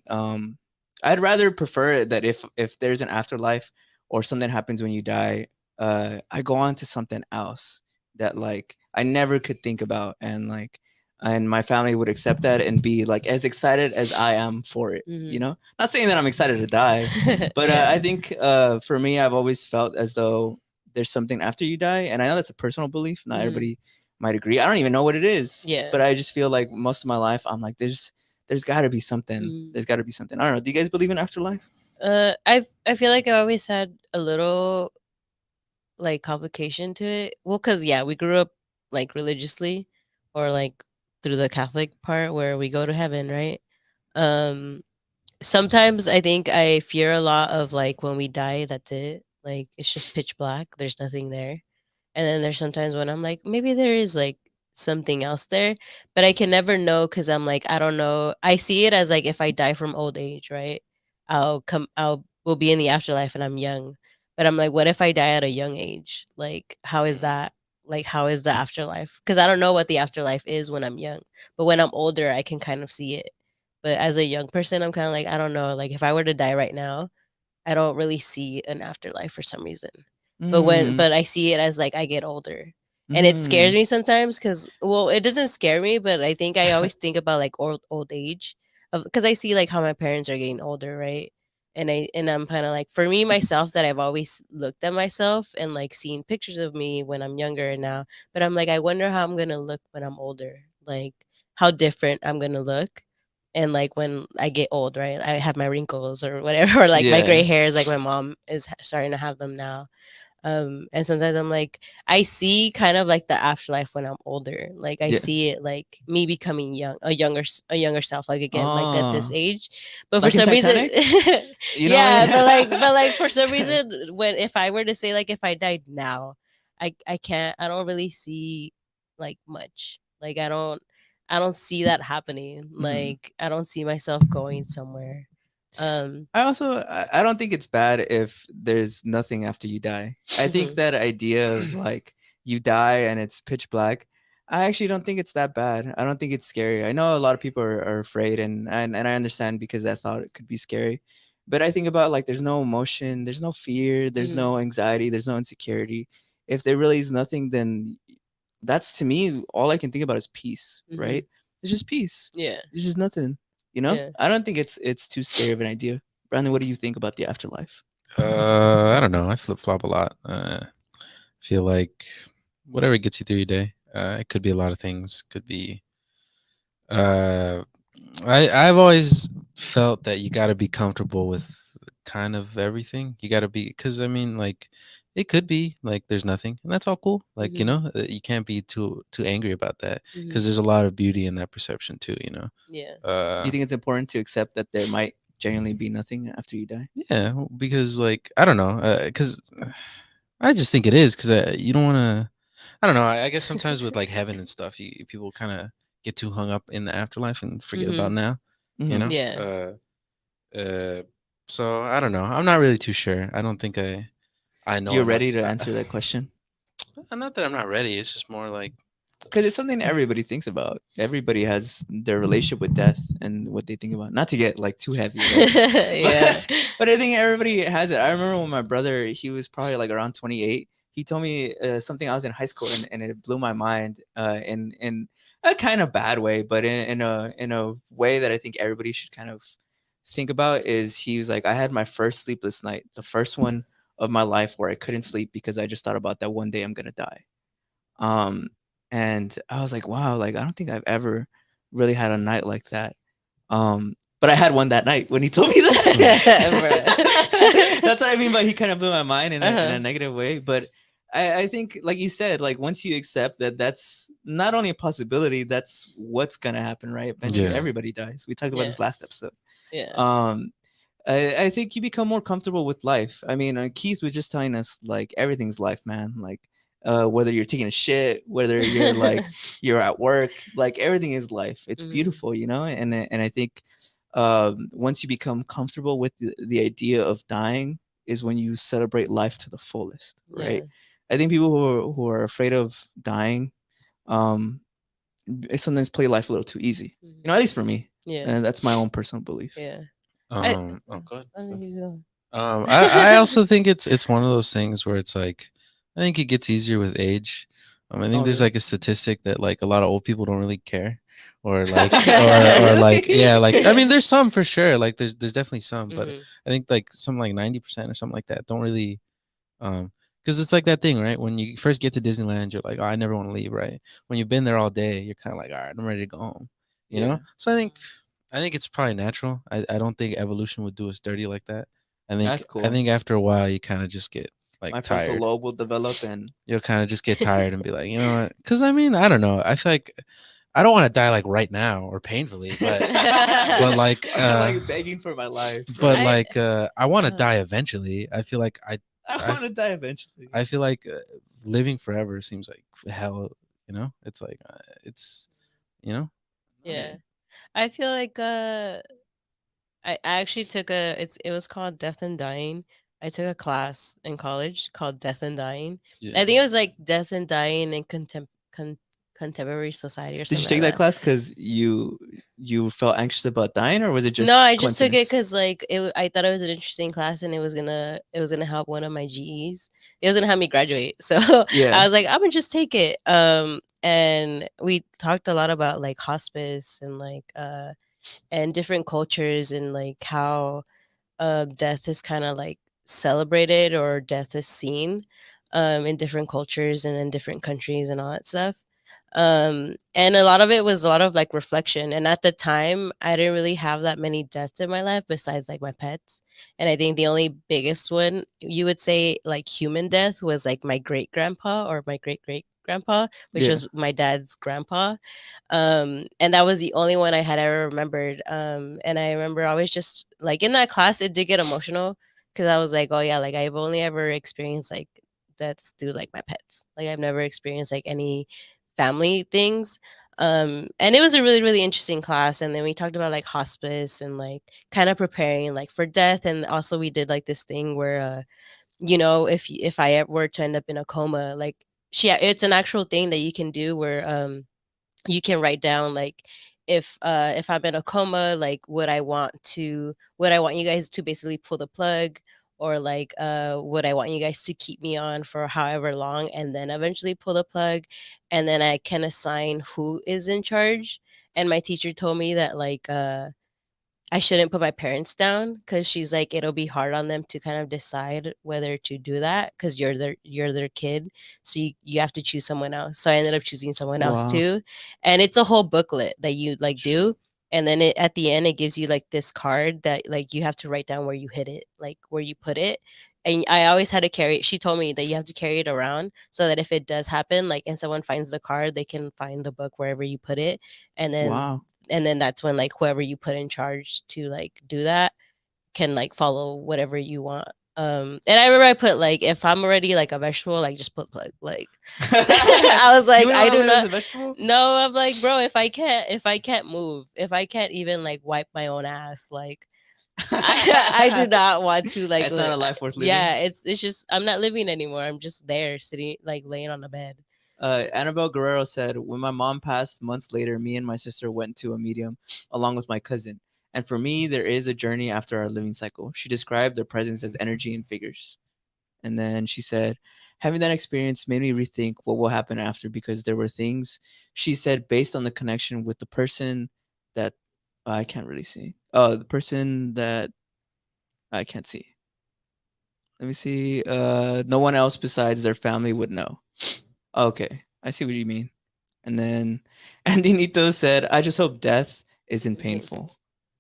I'd rather prefer that if there's an afterlife or something happens when you die, I go on to something else that like I never could think about, and like and my family would accept that and be like as excited as I am for it. You Hmm. know, not saying that I'm excited to die, but Yeah. I think for me, I've always felt as though there's something after you die, and I know that's a personal belief. Not Hmm. everybody might agree. I don't even know what it is, Yeah. but I just feel like most of my life, I'm like, there's got to be something. Mhm. There's got to be something. I don't know. Do you guys believe in afterlife? I feel like I always had a little like complication to it. Well, cause yeah, we grew up like religiously, or like through the Catholic part where we go to heaven, right? Um, Sometimes I think I fear a lot of like when we die, that's it. Like it's just pitch black. There's nothing there. And then there's sometimes when I'm like, maybe there is like something else there, but I can never know because I'm like, I don't know. I see it as like if I die from old age, right? I'll will be in the afterlife and I'm young. But I'm like, what if I die at a young age? Like, how is that? Like, how is the afterlife? Because I don't know what the afterlife is when I'm young, but when I'm older, I can kind of see it. But as a young person, I'm kind of like, I don't know. Like, if I were to die right now, I don't really see an afterlife for some reason. Mm, But I see it as like I get older. And it scares mm, me sometimes cuz well, it doesn't scare me, but I think I always think about like old age of cuz I see like how my parents are getting older, right? And I'm kind of like for me myself that I've always looked at myself and like seen pictures of me when I'm younger and now, but I'm like I wonder how I'm going to look when I'm older. Like how different I'm going to look and like when I get old, right? I have my wrinkles or whatever, or like my yeah. gray hairs, like my mom is starting to have them now. And sometimes I'm like, I see kind of like the afterlife when I'm older. Like I Yeah. see it like me becoming young, a younger self, like again, like at this Oh, age. But for like in some reason, Titanic? You know? yeah, but like for some reason, when if I were to say like if I died now, I can't. I don't really see like much. Like I don't see that happening. Mhm. Like I don't see myself going somewhere. Um. I don't think it's bad if there's nothing after you die. I think Mhm. that idea of like you die and it's pitch black. I actually don't think it's that bad. I don't think it's scary. I know a lot of people are afraid, and I understand because that thought it could be scary. But I think about like there's no emotion, there's no fear, there's Mhm. no anxiety, there's no insecurity. If there really is nothing, then that's to me all I can think about is peace, Mhm. right? There's just peace. Yeah. There's just nothing. You know? Yeah. I don't think it's too scary of an idea. Brandon, what do you think about the afterlife? I don't know. I flip flop a lot. Feel like whatever gets you through your day. It could be a lot of things. Could be. Uh, I've always felt that you got to be comfortable with kind of everything. You got to be because I mean, like, it could be like there's nothing, and that's all cool. Like Mhm. you can't be too angry about that because Mhm. there's a lot of beauty in that perception too. Yeah. Do you think it's important to accept that there might genuinely be nothing after you die? Yeah, because like I don't know, because I just think it is because you don't want to. I don't know. I guess sometimes with like heaven and stuff, people kind of get too hung up in the afterlife and forget about Mhm. now. You Hmm. know. Yeah. Uh. So I don't know. I'm not really too sure. I don't think I know You're ready enough. to answer that question? Not that I'm not ready. It's just more like Because it's something everybody thinks about. Everybody has their relationship with death and what they think about. Not to get like too heavy, right? Yeah. But but I think everybody has it. I remember when my brother, he was probably like around 28. He told me something. I was in high school, and it blew my mind in a kind of bad way, but in a way that I think everybody should kind of think about. Is he was like, I had my first sleepless night, the first one of my life where I couldn't sleep because I just thought about that one day I'm gonna die. Um, and I was like, wow, like I don't think I've ever really had a night like that. But I had one that night when he told me that. Bruh. That's what I mean by he kind of blew my mind in a Uh-huh. negative way. But I think, like you said, like once you accept that that's not only a possibility, that's what's gonna happen, right? Eventually, Yeah. everybody dies. We talked about Yeah. this last episode. Yeah. Um, I think you become more comfortable with life. I mean, Keith was just telling us like everything's life, man. Like, whether you're taking a shit, whether you're like you're at work, like everything is life. It's Mhm. beautiful, you know. And I think once you become comfortable with the idea of dying, is when you celebrate life to the fullest, right? Yeah. I think people who are afraid of dying, um, sometimes play life a little too easy. You know, Mhm. at least for me, Yeah. and that's my own personal belief. Yeah. I. Oh, go ahead. I think you go. I also think it's one of those things where it's like I think it gets easier with age. I think Oh, there's really? like a statistic that like a lot of old people don't really care, or like or like yeah, like I mean there's some for sure. Like there's definitely some, but Mhm. I think like some like 90% or something like that don't really because it's like that thing, right? When you first get to Disneyland, you're like, oh, I never want to leave, right? When you've been there all day, you're kind of like, all right, I'm ready to go home, you know? Yeah, So I think it's probably natural. I don't think evolution would do us dirty like that. that's I cool. think after a while, you kind of just get like My frontal tired. lobe will develop, and You'll kind of just get tired and be like, you know what? Because I mean, I don't know. I feel like I don't want to die like right now or painfully, but like I'm like begging for my life, right? I. I want to Uh, die eventually. I feel like I I want to die eventually. I feel like living forever seems like hell. You know, it's like it's you know. yeah. Yeah. I feel like I actually took it was called Death and Dying. I took a class in college called Death and Dying. Yeah. I think it was like Death and Dying in contemporary society or Did you something take like that that. class because you felt anxious about dying, or was it No, just I just took it coincidence? because like I thought it was an interesting class and it was gonna help one of my GEs. It was gonna help me graduate, so I Yeah. was like, I'm gonna just take it. And we talked a lot about like hospice and like and different cultures and like how death is kind of like celebrated or death is seen in different cultures and in different countries and all that stuff. And a lot of it was a lot of like reflection. And at the time, I didn't really have that many deaths in my life besides like my pets. And I think the only biggest one you would say like human death was like my great grandpa or my great great grandpa, which Yeah. was my dad's grandpa. And that was the only one I had ever remembered. And I remember always just like in that class, it did get emotional because I was like, oh yeah, like I've only ever experienced like deaths through like my pets. Like I've never experienced like any family things. And it was a really really interesting class, and then we talked about like hospice and like kind of preparing like for death. And also we did like this thing where if I were to end up in a coma, like it's an actual thing that you can do where you can write down like if I'm in a coma, like would I want you guys to basically pull the plug, or like would I want you guys to keep me on for however long and then eventually pull the plug, and then I can assign who is in charge. And my teacher told me that like I shouldn't put my parents down because she's like it'll be hard on them to kind of decide whether to do that because you're their kid, so you have to choose someone else. So I ended up choosing someone else Wow. too, and it's a whole booklet that you like do, and then at the end it gives you like this card that like you have to write down where you hid it, like where you put it. And I always had to carry it. She told me that you have to carry it around so that if it does happen, like and someone finds the card, they can find the book wherever you put it, and then Wow. that's when like whoever you put in charge to like do that can like follow whatever you want. And I remember I put like if I'm already like a vegetable, like just put plug. Like I was You like, went I all the do way as not a vegetable? no, I'm like, bro, if I can't move, if I can't even like wipe my own ass, like I do not want to like It's not a life worth living. yeah, it's just I'm not living anymore. I'm just there sitting like laying on the bed. Annabelle Guerrero said, when my mom passed months later, me and my sister went to a medium along with my cousin. And for me, there is a journey after our living cycle. She described their presence as energy and figures. And then she said, having that experience made me rethink what will happen after, because there were things she said based on the connection with the person that I can't really see. Oh, the person that I can't see. Let me see. No one else besides their family would know. Okay, I see what you mean. And then Andy Nito said, I just hope death isn't painful.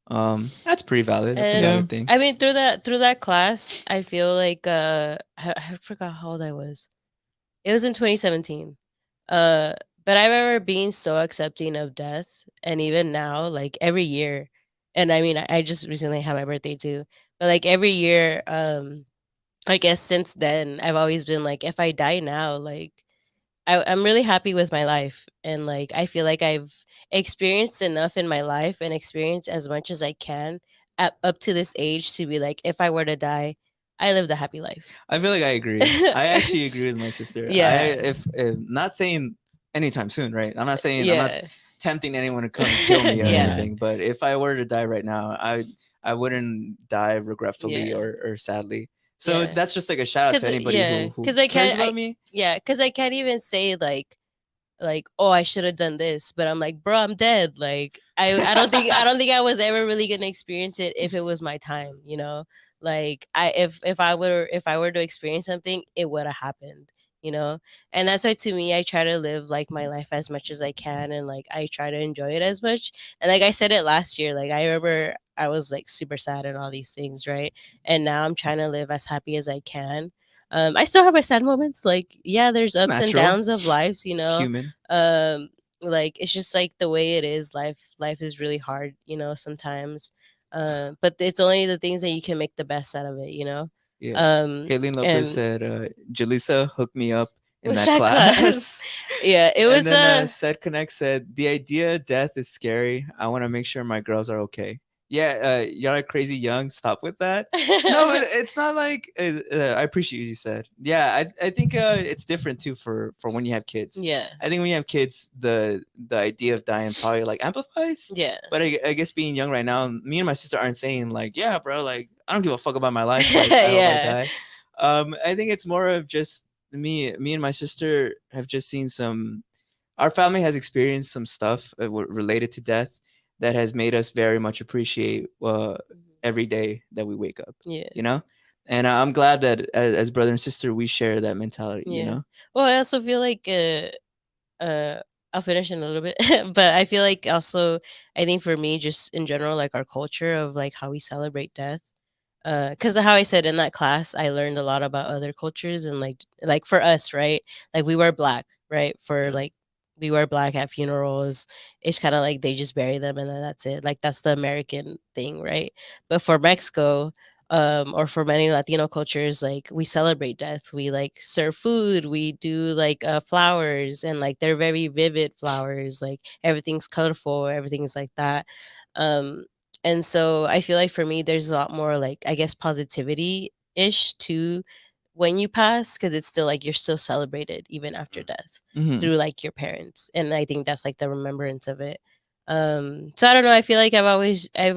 Painful. That's pretty valid. That's a And Yeah. valid thing. I mean through that class, I feel like I forgot how old I was. It was in 2017. Uh, but I remember being so accepting of death, and even now, like every year, and I mean, I just recently had my birthday too, but like every year, I guess since then, I've always been like, if I die now, like I'm really happy with my life, and like I feel like I've experienced enough in my life and experienced as much as I can up to this age to be like, if I were to die, I lived a happy life. I feel like I agree. I actually agree with my sister. Yeah, If not saying anytime soon, right? I'm not yeah, tempting anyone to come kill me or yeah, anything. But if I were to die right now, I wouldn't die regretfully yeah, or sadly. So yeah. that's just like a shout out to anybody who Cause I cares can't, about me. yeah, cause I can't even say like, oh, I should have done this, but I'm like, bro, I'm dead. Like I don't think I was ever really gonna experience it if it was my time, you know. Like if I were to experience something, it would have happened, you know. And that's why to me, I try to live like my life as much as I can, and like I try to enjoy it as much. And like I said it last year, like I remember I was like super sad and all these things, right? And now I'm trying to live as happy as I can. I still have my sad moments. Like, yeah, there's It's ups and natural. downs of lives, you It's know. human. um like it's just like the way it is. Life is really hard, you know, sometimes. But it's only the things that you can make the best out of it, you know. Yeah. um Kayleen Lopez and said, Jalisa hooked me up in with that that class, class. yeah, it And was then Said Connect said, the idea of death is scary. I want to make sure my girls are okay. Yeah, y'all are crazy young. Stop with that. No, it's not like I appreciate you said. Yeah, I think it's different too for when you have kids. yeah, I think when you have kids, the idea of dying probably like amplifies. yeah. But I guess being young right now, me and my sister aren't saying like, yeah, bro, like I don't give a fuck about my life. Like I hope I Yeah. die. I think it's more of just me and my sister have just seen some. Our family has experienced some stuff related to death that has made us very much appreciate Mhm. every day that we wake up. Yeah. You know, and I'm glad that as brother and sister we share that mentality. You Yeah. know. Well, I also feel like I'll finish in a little bit, but I feel like also I think for me, just in general, like our culture of like how we celebrate death. Because of how I said in that class, I learned a lot about other cultures, and like for us, right? Like we wear black, right? For Yeah. like we wear black at funerals. It's kind of like they just bury them and then that's it. Like that's the American thing, right? But for Mexico, or for many Latino cultures, like we celebrate death. We like serve food. We do like flowers, and like they're very vivid flowers. Like everything's colorful. Everything's like that. Um, and so I feel like for me, there's a lot more like I guess positivity ish to when you pass, because it's still like you're still celebrated even after death Mm-hmm. through like your parents, and I think that's like the remembrance of it. So I don't know. I feel like I've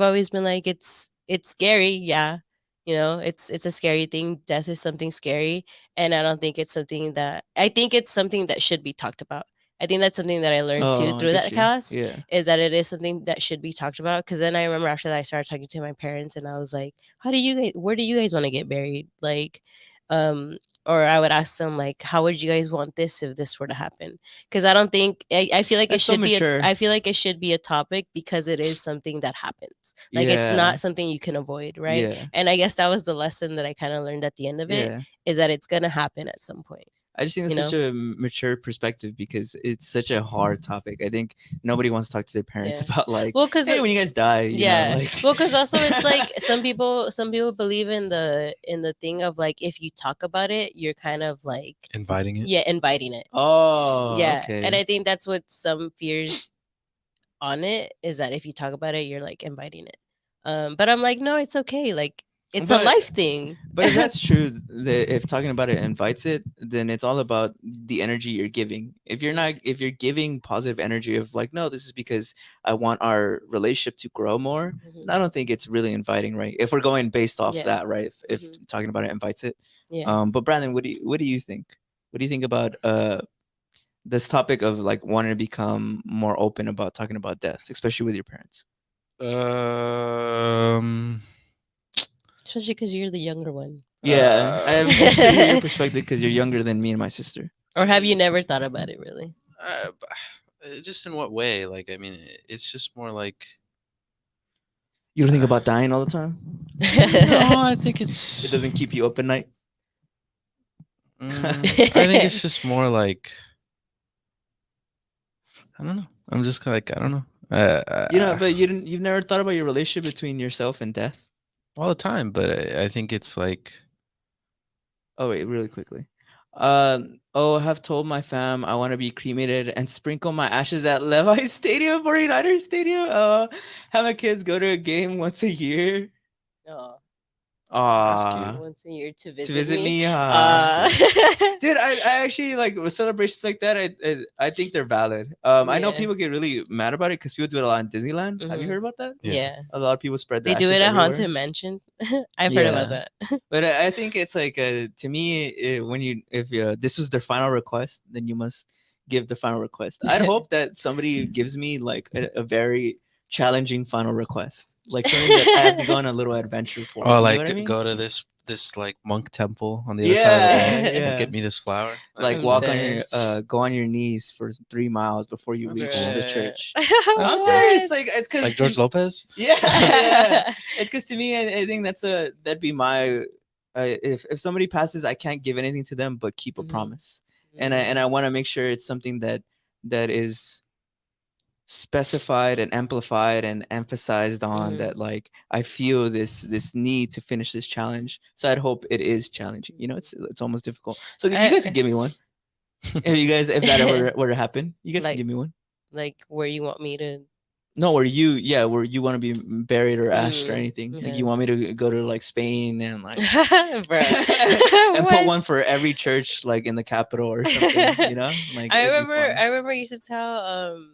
always been like it's scary, yeah. You know, it's a scary thing. Death is something scary, and I don't think it's something that I think it's something that should be talked about. I think that's something that I learned too Oh, I through get that you. class, Yeah. is that it is something that should be talked about. Because then I remember after that, I started talking to my parents, and I was like, "How do you guys? Where do you guys want to get buried?" Like, um, or I would ask them like, "How would you guys want this if this were to happen?" Because I don't think I feel like it That's so should be a mature. I feel like it should be a topic because it is something that happens. Like it's Yeah. not something you can avoid, right? Yeah. And I guess that was the lesson that I kind of learned at the end of it, Yeah. is that it's gonna happen at some point. I just think You that's such know? a mature perspective because it's such a hard topic. I think nobody wants to talk to their parents Yeah. about like, Well, cause hey, when you guys die, you know, yeah. like. Well, cause also it's like some people believe in the thing of like if you talk about it, you're kind of like Inviting it. yeah inviting it. Oh, Yeah, and okay. I think that's what some fears on it, is that if you talk about it, you're like inviting it. But I'm like, no, it's okay. Like it's a But life thing. but if that's true, if talking about it invites it, then it's all about the energy you're giving. If you're giving positive energy of like, no, this is because I want our relationship to grow more, Mhm. then I don't think it's really inviting, right? If we're going based off Yeah. that, right? If Mhm. talking about it invites it. Yeah. But Brandon, what do you think? What do you think about this topic of like wanting to become more open about talking about death, especially with your parents? Um. Especially because you're the younger one, Yeah, probably. I'm interested to hear your perspective because you're younger than me and my sister. Or have you never thought about it really? Just in what way? Like, I mean, it's just more like. You don't think Uh, about dying all the time? no, I think It it's. doesn't keep you up at night? I think it's just more like I don't know. I'm just like I don't know. But you've never thought about your relationship between yourself and death? All the time, but I think it's like Oh wait, really quickly. I have told my fam I want to be cremated and sprinkle my ashes at Levi Stadium, 49ers Stadium. Have my kids go to a game once a year. No, That's cute. once a year to To visit visit me. me. Uh, Dude, I actually like with celebrations like that. I think they're valid. I know Yeah. people get really mad about it because people do it a lot in Disneyland. Have you Mhm. heard about that? yeah. A lot of people spread the They do ashes it at everywhere. Haunted Mansion. I've heard about that. But I think it's like to me, if this was their final request, then you must give the final request. I'd hope that somebody gives me like a very challenging final request, like something that I have to go on a little adventure for. oh, You know like what I mean? go to this like monk temple on the other side of the world Yeah, and get yeah. me this flower. Like I'm walk on dead. your go on your knees for 3 miles before you That's reach cool. the Bruh. church. That's I'm cool. serious. Like it's because Like George Lopez. Yeah, yeah. It's because to me, I think that'd be my if somebody passes, I can't give anything to them but keep a Mhm. promise, and I want to make sure it's something that is specified and amplified and emphasized on Mhm. that like I feel this need to finish this challenge. So I'd hope it is challenging. You know, it's almost difficult. So you guys can give me one. If that ever were to happen, you guys can Like- give me one. like where you want me to. No, where you want to be buried or ashed or anything. Like okay. you want me to go to like Spain and like Bruh. and put What? one for every church like in the capital or something, you know? Like I it'd be remember fun. I remember I used to tell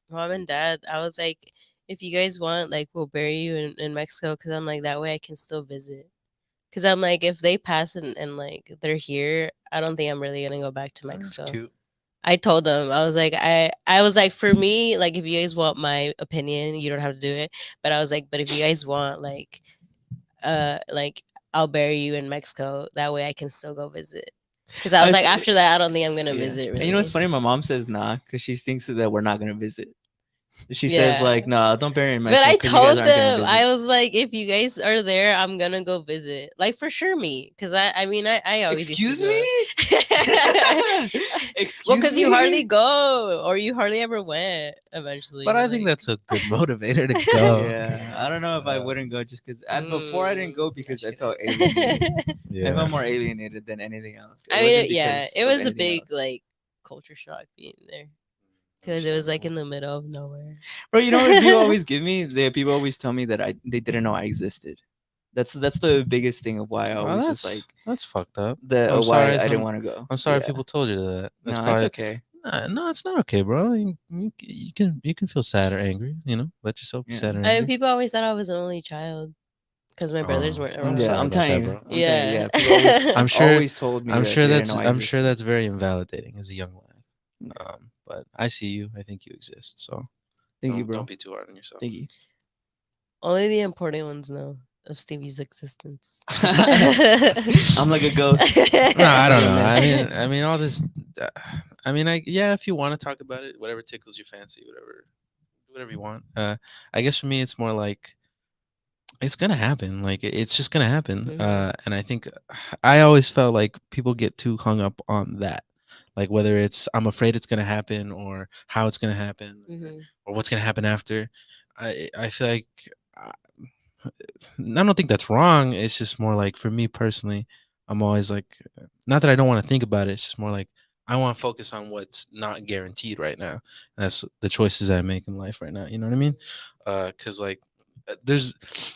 mom and dad, I was like, if you guys want, like we'll bury you in Mexico, because I'm like that way I can still visit. Because I'm like, if they pass and like they're here, I don't think I'm really gonna go back to That's Mexico. cute. I told them, I was like, I was like, for me, like if you guys want my opinion, you don't have to do it. But I was like, but if you guys want, like I'll bury you in Mexico. That way I can still go visit. Because I was like, after that, I don't think I'm gonna Yeah. visit. Really. And you know what's funny? My mom says nah because she thinks that we're not gonna visit. She Yeah. says like, nah, don't bury in But Mexico I 'cause you guys told aren't gonna them, visit. I was like, if you guys are there, I'm gonna go visit. Like for sure, me, because I mean, I always Excuse used to me? go. Excuse Well, because you me? hardly go, or you hardly ever went. Eventually, But I think that's a good motivator to go. Yeah, I don't know if I wouldn't go just because before I didn't go because I felt kidding. alienated. Yeah. I felt more alienated than anything else. It I mean, wasn't yeah, because it of was a anything big else. like culture shock being there because it was like in the middle of nowhere. Bro, you know what people always give me? People always tell me that they didn't know I existed. That's the biggest thing of why I Oh, always was that's like that's fucked up. the I'm why sorry, I didn't some- want to go. I'm sorry Yeah. people told you that. That's No, probably it's okay. No, it's not okay, bro. You can feel sad or angry. You know, let yourself be Yeah. sad or I mean, angry. people always thought I was an only child because my brothers Oh, weren't I'm around. Yeah, sorry I'm about telling that, you, bro. I'm telling you, Yeah. yeah. People always, I'm sure- always told me. I'm that sure they that's didn't know I I'm sure existed. that's very invalidating as a young lad. Yeah. But I see you. I think you exist. So Thank you, bro. Don't be too hard on yourself. Thank you. Only the important ones know of Stevie's existence. I'm like a ghost. No, I don't Yeah, know. man. I mean, all this. Yeah. If you want to talk about it, whatever tickles your fancy, whatever you want. I guess for me, it's more like it's gonna happen. Like it's just gonna happen. Mhm. And I think I always felt like people get too hung up on that, like whether it's I'm afraid it's gonna happen or how it's gonna happen Mhm. or what's gonna happen after. I feel like I don't think that's wrong. It's just more like for me personally, I'm always like, not that I don't want to think about it. It's just more like I want to focus on what's not guaranteed right now. And that's the choices I make in life right now. You know what I mean? Because like, there's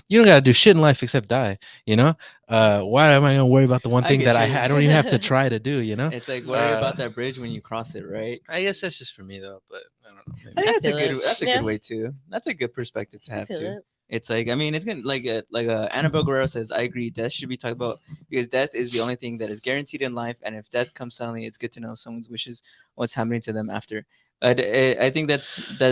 you don't gotta do shit in life except die. You know? Why am I gonna worry about the one I thing get that you. I don't even have to try to do? You know? It's like worry about that bridge when you cross it, right? I guess that's just for me though. But I don't know. I Maybe. think that's a feel good. it. That's a Yeah. good way too. That's a good perspective to I have feel too. it. It's like I mean, it's gonna like Annabelle Guerrero says. I agree. Death should be talked about because death is the only thing that is guaranteed in life. And if death comes suddenly, it's good to know someone's wishes, what's happening to them after. I think that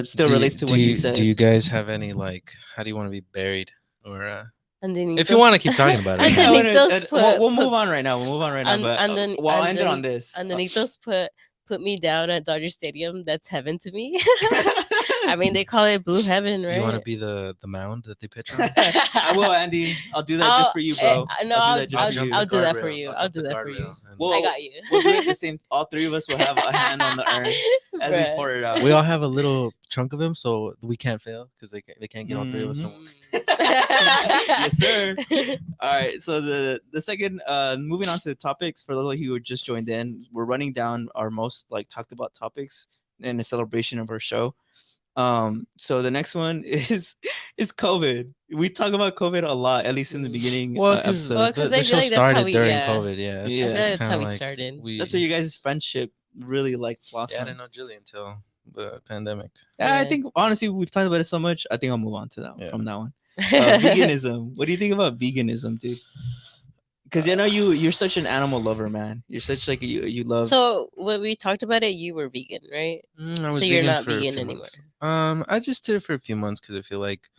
still relates to what you said. Do you guys have any like? How do you want to be buried? Or Underneath if you those- want to keep talking about it, Underneath man. those we'll put- move on right now. We'll move on right now. But we'll end it on this. Underneath those put me down at Dodger Stadium. That's heaven to me. I mean, they call it blue heaven, right? You want to be the mound that they pitch on? I will, Andy. I'll do that just for you, bro. No, I'll do that just for you. I'll do that for you. I'll do that for you. Well, I got you. we'll do it the same. All three of us will have a hand on the urn as we Bruh. pour it out. we all have a little chunk of him, so we can't fail because they can't get all three of us. Mhm. In one. Yes, sir. All right. So the second, moving on to the topics for those of you who just joined in, we're running down our most like talked about topics in a celebration of our show. So the next one is COVID. We talk about COVID a lot, at least in the beginning Well, because Well, episodes. 'cause the I feel show like that's how started we- during yeah. COVID. Yeah, Yeah. I feel that's kinda how we like started. We, That's where you guys' friendship really like yeah, I blossomed. didn't know Julie until the pandemic. Yeah, I Yeah. think honestly we've talked about it so much. I think I'll move on to that Yeah. from that one. Veganism. What do you think about veganism, dude? Because I know you're such an animal lover, man. You're such like you love. So when we talked about it, you were vegan, right? I was So you're vegan not for a vegan few anymore. months. I just did it for a few months because I feel like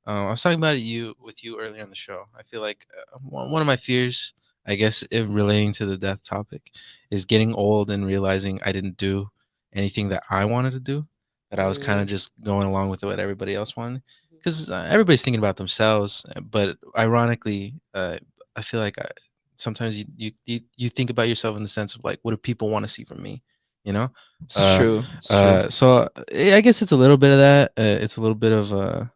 I was talking about it with you earlier on the show. I feel like one of my fears, I guess, relating to the death topic, is getting old and realizing I didn't do anything that I wanted to do. That I was kind of just going along with what everybody else wanted, because everybody's thinking about themselves. But ironically, I feel like sometimes you think about yourself in the sense of like, what do people want to see from me? You know. It's true. It's true. So I guess it's a little bit of that. It's a little bit of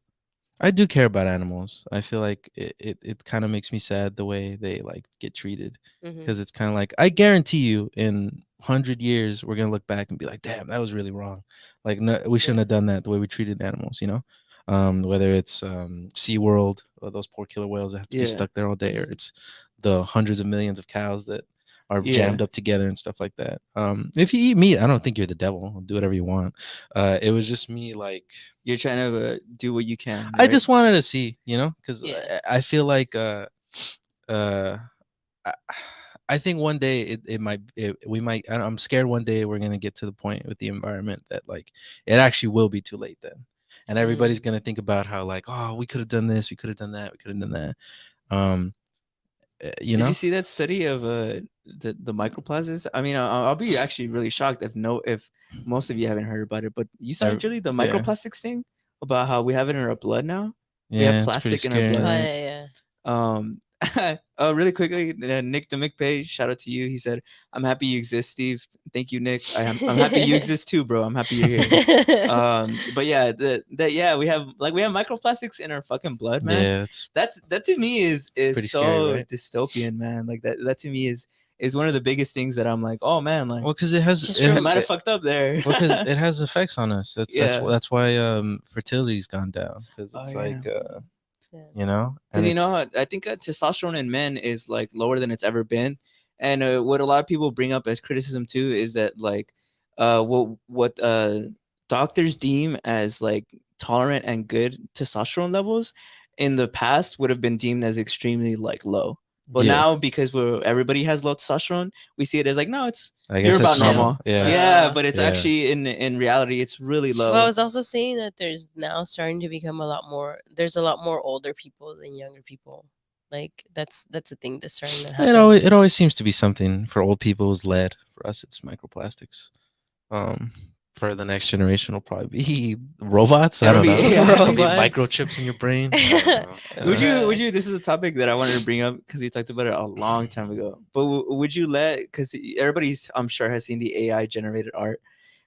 I do care about animals. I feel like it kind of makes me sad the way they like get treated, Mhm. because it's kind of like, I guarantee you in 100 years we're gonna look back and be like, damn, that was really wrong. Like, no, we shouldn't Yeah. have done that the way we treated animals. Whether it's SeaWorld, or those poor killer whales that have to be Yeah. stuck there all day, or Mhm. it's the hundreds of millions of cows that are Yeah. jammed up together and stuff like that. If you eat meat, I don't think you're the devil. Do whatever you want. It was just me like, You're trying to do what you can. I right? just wanted to see, because Yeah. I feel like I, I think one day we might. I'm scared one day we're gonna get to the point with the environment that like it actually will be too late then, and everybody's gonna think about how like, oh, we could have done this, we could have done that, we could have done that. Um, you Did know, you see that study of the microplastics? I mean, I'll be actually really shocked if most of you haven't heard about it. But you saw actually the yeah. microplastics thing about how we have it in our blood now. We have Yeah, it's pretty plastic in our scary. Oh, blood. yeah, yeah. Really quickly, Nick the McPay, shout out to you. He said, "I'm happy you exist, Steve. Thank you, Nick. I'm happy you exist too, bro. I'm happy you're here." But yeah, yeah, we have microplastics in our fucking blood, man. Yeah, it's That to me is pretty so scary, right? dystopian, man. Like that to me is one of the biggest things that I'm like, oh man, like Well, because it has Just I from- might have fucked up there. because it has effects on us. Yeah. That's why fertility's gone down, because Oh, it's yeah. like Yeah. Because and I think testosterone in men is like lower than it's ever been, and what a lot of people bring up as criticism too is that like what doctors deem as like tolerant and good testosterone levels in the past would have been deemed as extremely like low. But yeah, now because everybody has low testosterone, we see it as like no, it's I you're guess about it's normal. Yeah. Yeah, but it's Yeah. actually in reality it's really low. Well, I was also saying that there's now starting to become there's a lot more older people than younger people. Like that's a thing that's starting to happen. It always seems to be something. For old people is lead. For us, it's microplastics. For the next generation, will probably be robots. I It'll don't know. be AI. Maybe Robots. microchips in your brain. I don't know. Would you this is a topic that I wanted to bring up because we talked about it a long time ago, but would you because everybody's I'm sure has seen the AI generated art,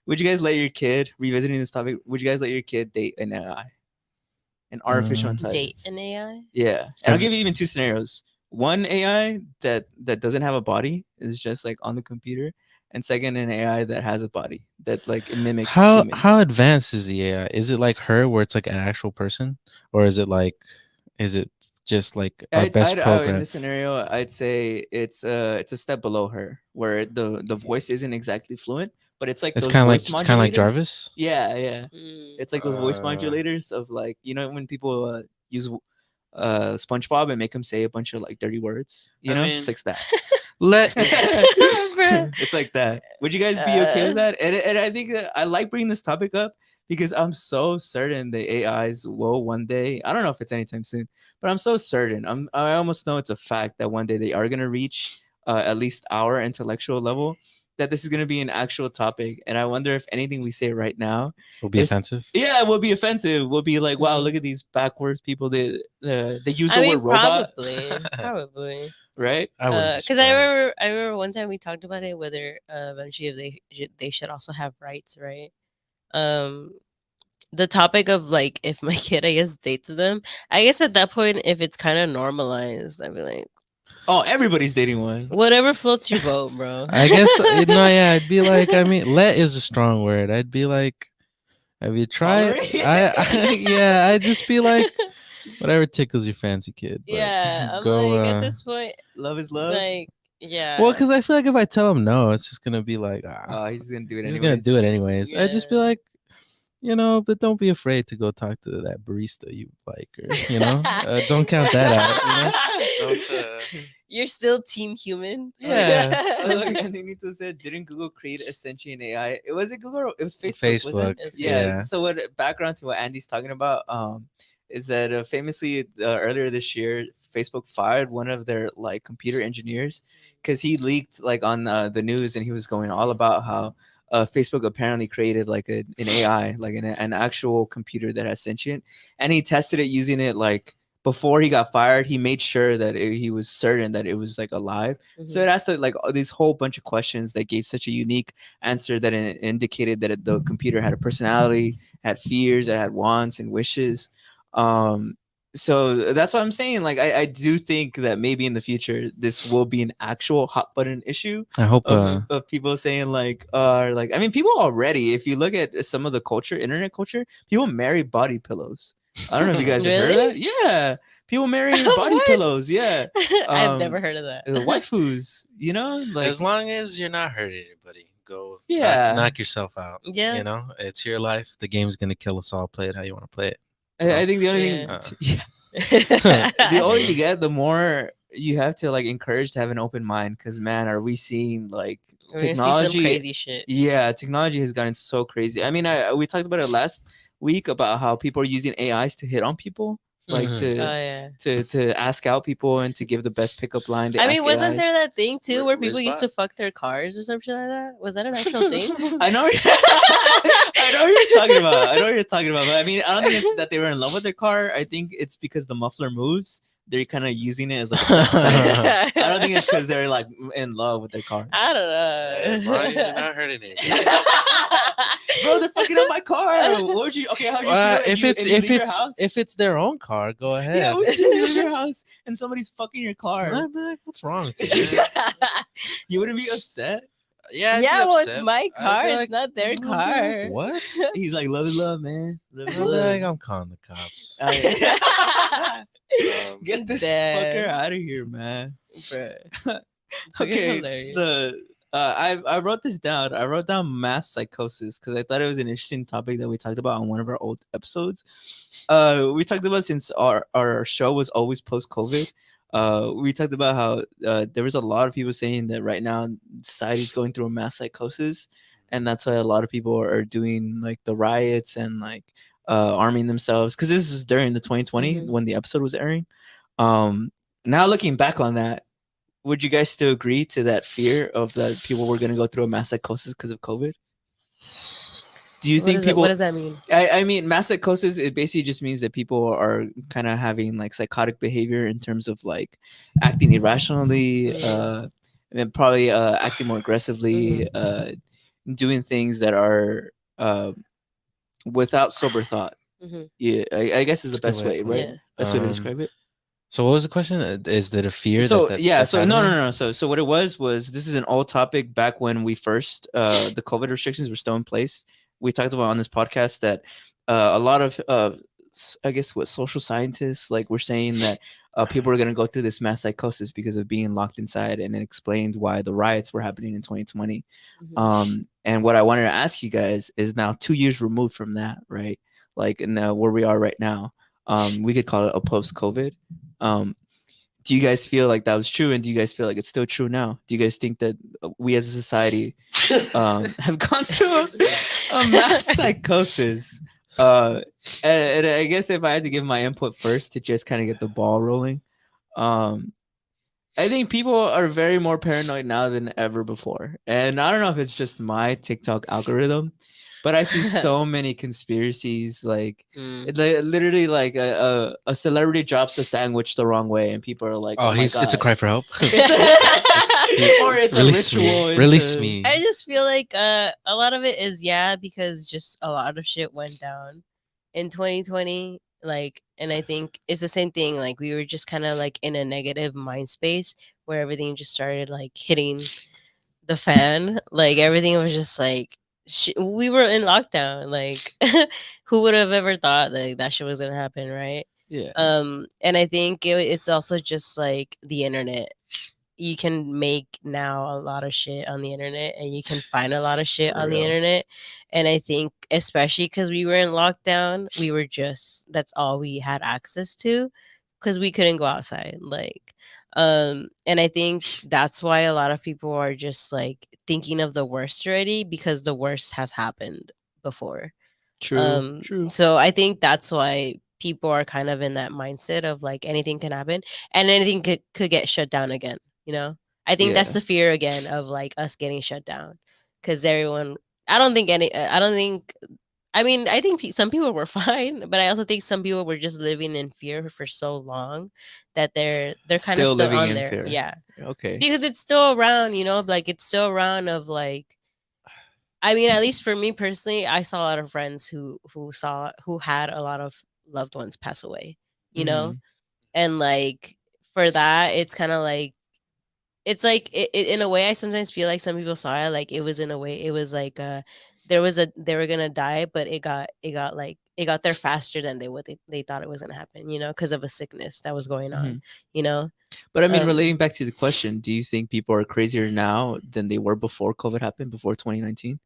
would you guys let your kid, revisiting this topic, would you guys let your kid date an AI, an artificial intelligence? Date an AI? Yeah, and I'll give you even two scenarios. One AI that doesn't have a body, is just like on the computer, and second an AI that has a body that like it mimics How humans. advanced is the AI? Is it like her, where it's like an actual person, or is it just like our best in program? this scenario, I'd say it's a step below her, where the voice isn't exactly fluent, but it's like It's those kind of like voice it's kind of like modulators. Jarvis. Yeah, yeah. Mm. It's like those voice Uh. modulators of like when people use SpongeBob and make him say a bunch of like dirty words. I mean, it's like that. Bruh. It's like that. Would you guys be okay with Uh. that? And I think that I like bringing this topic up because I'm so certain the AIs will one day. I don't know if it's anytime soon, but I'm so certain. I almost know it's a fact that one day they are gonna reach at least our intellectual level. That this is gonna be an actual topic, and I wonder if anything we say right now Will be is- offensive. Yeah, it will be offensive. We'll be like, wow, Mhm. look at these backwards people. They use I the mean, word robot. probably. right? I wouldn't be Because I surprised. remember one time we talked about it, whether eventually if they should also have rights, right? Um, the topic of like if my kid, I guess, dates them, I guess at that point, if it's kind of normalized, I'd be like, Oh, everybody's dating one. whatever floats your boat, bro. I guess no, yeah, I'd be like, I mean, let is a strong word. I'd be like, have you tried? Tolerate? Yeah, I'd just be like, whatever tickles your fancy, kid. But Yeah, I'm go, like at this point, Love is love. like well, yeah, because I feel like if I tell him no, it's just gonna be like, Oh, he's just gonna do it he's just gonna do it anyways. I'd just be Yeah. like, but don't be afraid to go talk to that barista you like, or don't count that out. Don't. You're still team human. Yeah. Oh, look, Antonito said, didn't Google create a sentient AI? It wasn't Google. It was Facebook. Facebook, Wasn't it? It's Yeah. yeah. So what background to what Andy's talking about? Is that famously earlier this year, Facebook fired one of their like computer engineers because he leaked like on the news, and he was going all about how Facebook apparently created like an AI, like an actual computer that has sentient, and he tested it using it like before he got fired. He made sure that he was certain that it was like alive. So it asked like these whole bunch of questions that gave such a unique answer that it indicated that the computer had a personality, had fears, it had wants and wishes. Um, so that's what I'm saying. Like I do think that maybe in the future this will be an actual hot button issue I hope. of people saying like I mean, people already, if you look at some of the culture, internet culture, people marry body pillows. I don't know if you guys have heard of Really? that. Yeah, people marry body What? pillows. Yeah, I've never heard of that. the waifus. Like as long as you're not hurting anybody, go Yeah. knock yourself out. Yeah. It's your life. The game's gonna kill us all. Play it how you want to play it. I think the only Yeah. thing, the older you get, the more you have to like encourage to have an open mind. Because man, are we seeing like We're gonna see some technology? crazy shit. Yeah, technology has gotten so crazy. I mean, we talked about it last week about how people are using AIs to hit on people, like Mhm. Oh to yeah. to ask out people and to give the best pickup line. They I mean, ask wasn't there AIs. that thing too where people used to Wristband. fuck their cars or something like that? Was that an actual thing? I know. I know what you're talking about. I know what you're talking about. But I mean, I don't think it's that they were in love with their car. I think it's because the muffler moves. They're kind of using it as like a sex toy. I don't think it's because they're like in love with their car. I don't know. As long as you're not hurting anybody. Bro, they're fucking up my car. What would you? Okay, how would you feel If it's their own car, go ahead. yeah, what if you leave your house and somebody's fucking your car? I'd be like, what's wrong with you? You wouldn't be upset. Yeah, Yeah, well, it's my car. It's not their I'd be car. like, what? He's like, love is love, man. Love is I'd be love. like, I'm calling the cops. Get this Damn. fucker out of here, man. Bruh. It's Okay, hilarious. I wrote this down. I wrote down mass psychosis because I thought it was an interesting topic that we talked about on one of our old episodes. We talked about since our show was always post COVID. We talked about how there was a lot of people saying that right now society's going through a mass psychosis, and that's why a lot of people are doing like the riots and like arming themselves, because this was during the 2020 Mhm. when the episode was airing. Now looking back on that, would you guys still agree to that fear of that people were going to go through a mass psychosis because of COVID? Do you think people? What does that mean? I mean, mass psychosis, it basically just means that people are kind of having like psychotic behavior in terms of like acting irrationally, and probably acting more aggressively, doing things that are without sober thought. Mhm. Yeah, I guess is the That's a best good way, way to right? put it. Best way to describe it. So what was the question? Is that a fear? So that yeah, that's so no, happening? no, no. So what it was this is an old topic back when we first the COVID restrictions were still in place. We talked about on this podcast that a lot of I guess what social scientists like were saying that people are going to go through this mass psychosis because of being locked inside, and it explained why the riots were happening in 2020. Mhm. And what I wanted to ask you guys is now 2 years removed from that, right? Like now where we are right now, we could call it a post COVID. Do you guys feel like that was true, and do you guys feel like it's still true now? Do you guys think that we as a society have gone through a mass psychosis? And I guess if I had to give my input first to just kind of get the ball rolling, um, I think people are very more paranoid now than ever before. And I don't know if it's just my TikTok algorithm, But I see so many conspiracies, like Mm. literally, like a celebrity drops a sandwich the wrong way, and people are like, Oh, "Oh my it's a god!" cry for help. Or it's a Release me. ritual. It's Release a me. I just feel like a lot of it is because just a lot of shit went down in 2020. Like, and I think it's the same thing. Like, we were just kind of like in a negative mind space where everything just started like hitting the fan. Like, everything was just like we were in lockdown. Like, who would have ever thought like that shit was gonna happen, right? yeah, And I think it's also just like the internet. You can make now a lot of shit on the internet, and you can find a lot of shit for on the real. internet. And I think especially because we were in lockdown, we were just that's all we had access to because we couldn't go outside. Like, and I think that's why a lot of people are just like thinking of the worst already because the worst has happened before. True, true. So I think that's why people are kind of in that mindset of like anything can happen and anything could get shut down again, you know? I think that's Yeah, the fear again of like us getting shut down cuz everyone I don't think I mean, I think some people were fine, but I also think some people were just living in fear for so long that they're kind of still still living on in there. fear. Yeah. Okay. Because it's still around, you know, like it's still around of like I mean, at least for me personally, I saw a lot of friends who had a lot of loved ones pass away, you know? Hmm. And like for that, it's kind of like it's like in a way I sometimes feel like some people saw it like it was in a way it was like they were going to die, but it got like it got there faster than they thought it was going to happen, you know, because of a sickness that was going on, Hmm. you know? But I mean, Um relating back to the question, do you think people are crazier now than they were before COVID happened, before 2019?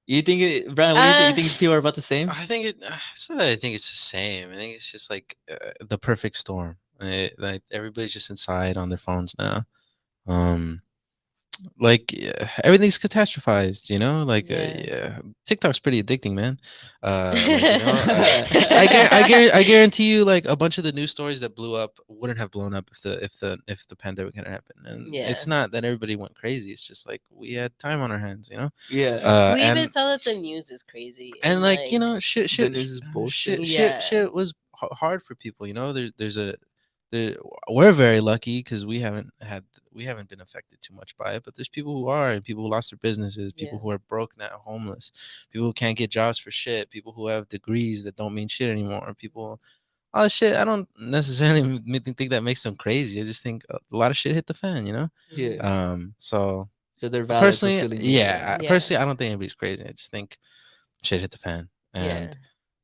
You think, Brian? What do you think? You uh think people are about the same? I think it. So I think it's the same. I think it's just like the perfect storm. Like everybody's just inside on their phones now. Um, like everything's catastrophized, you know. Like yeah. yeah, TikTok's pretty addicting, man. Like you know, I guarantee you, like a bunch of the news stories that blew up wouldn't have blown up if the pandemic hadn't happened. And Yeah. it's not that everybody went crazy. It's just like we had time on our hands, you know. Yeah, We even And saw that the news is crazy and and like you like know the news is bullshit. yeah. shit was hard for people, you know. There's a there, we're very lucky because we haven't been affected too much by it, but there's people who are, and people who lost their businesses, people Yeah. who are broke now, homeless, people who can't get jobs for shit, people who have degrees that don't mean shit anymore, people all this shit. I don't necessarily think that makes them crazy. I just think a lot of shit hit the fan, you know. Yeah, Mhm. So so they're valid for personally, feeling this way. yeah, Yeah. personally I don't think anybody's crazy. I just think shit hit the fan, Yeah. and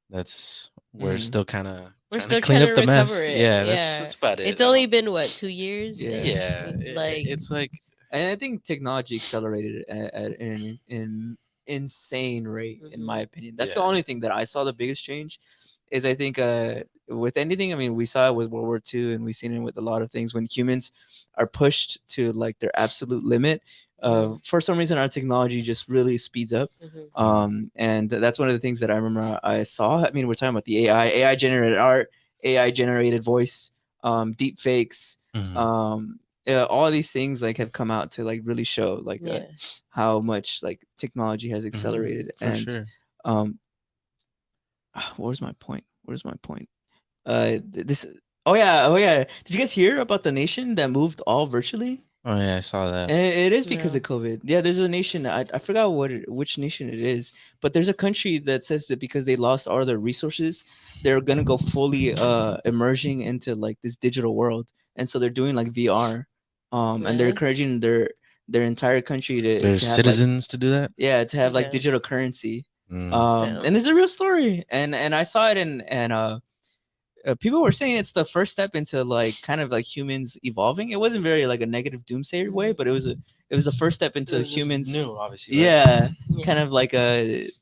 that's we're Mm, still kind of We're trying to still clean trying to up the recover mess. it. Yeah, Yeah. that's about it. It's only been what, 2 years? yeah, Yeah, Like it's like and I think technology accelerated at an insane rate, in my mhm. opinion. That's the yeah. only thing that I saw the biggest change. Is I think with anything, I mean, we saw it with World War II, and we've seen it with a lot of things when humans are pushed to like their absolute limit. Mhm. For some reason, our technology just really speeds up. Mhm. Mhm. And that's one of the things that I remember I saw. I mean, we're talking about the AI generated art, AI generated voice, deep fakes, Mhm. um, all these things like have come out to like really show like Yeah. how much like technology has Mhm. accelerated. For And sure. um where's my point? Where's my point? This oh yeah, did you guys hear about the nation that moved all virtually? Oh yeah, I saw that. And it is because of No. COVID. Yeah, there's a nation. I forgot which nation it is, but there's a country that says that because they lost all their resources, they're gonna go fully immersing into like this digital world, and so they're doing like VR, and they're Really? encouraging their entire country There's to have like citizens to do that. yeah to have like Okay. digital currency, Mm. and Damn. it's a real story, and I saw it and people were saying it's the first step into like kind of like humans evolving. It wasn't very like a negative doomsayer way, Mhm. but it was the first step into This is humans. new, obviously, right? Yeah, kind Yeah. of like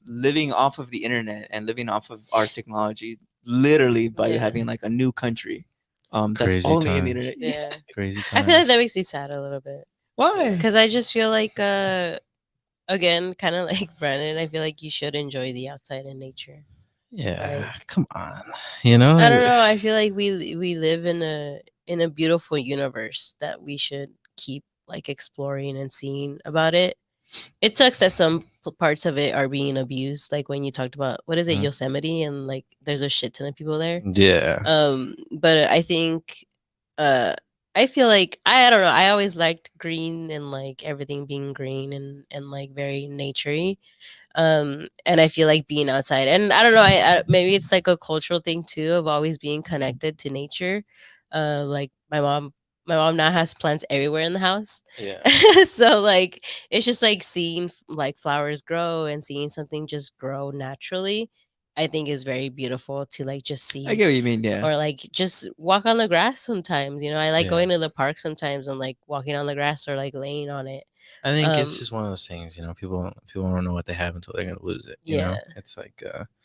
living off of the internet and living off of our technology, literally by Yeah. having like a new country, that's Crazy only in the times. internet. Yeah. Yeah. Crazy I feel like times. that makes me sad a little bit Why? cuz I just feel like again, kind of like Brandon, I feel like you should enjoy the outside and nature. Yeah, Like come on. You know, I don't know. I feel like we live in a beautiful universe that we should keep like exploring and seeing about it. it sucks that some parts of it are being abused. Like when you talked about what is it, Mhm. Yosemite, and like there's a shit ton of people there. Yeah. But I think uh I feel like I don't know. I always liked green and like everything being green and like very naturey. And I feel like being outside, and I don't know, maybe it's like a cultural thing too of always being connected to nature. Like my mom now has plants everywhere in the house. Yeah. So like it's just like seeing like flowers grow and seeing something just grow naturally, I think is very beautiful to like just I see. get what you mean. Yeah. Or like just walk on the grass sometimes, I like Yeah. going to the park sometimes and like walking on the grass or like laying on it. I think it's um just one of those things, people don't know what they have until they're gonna lose it. yeah. It's like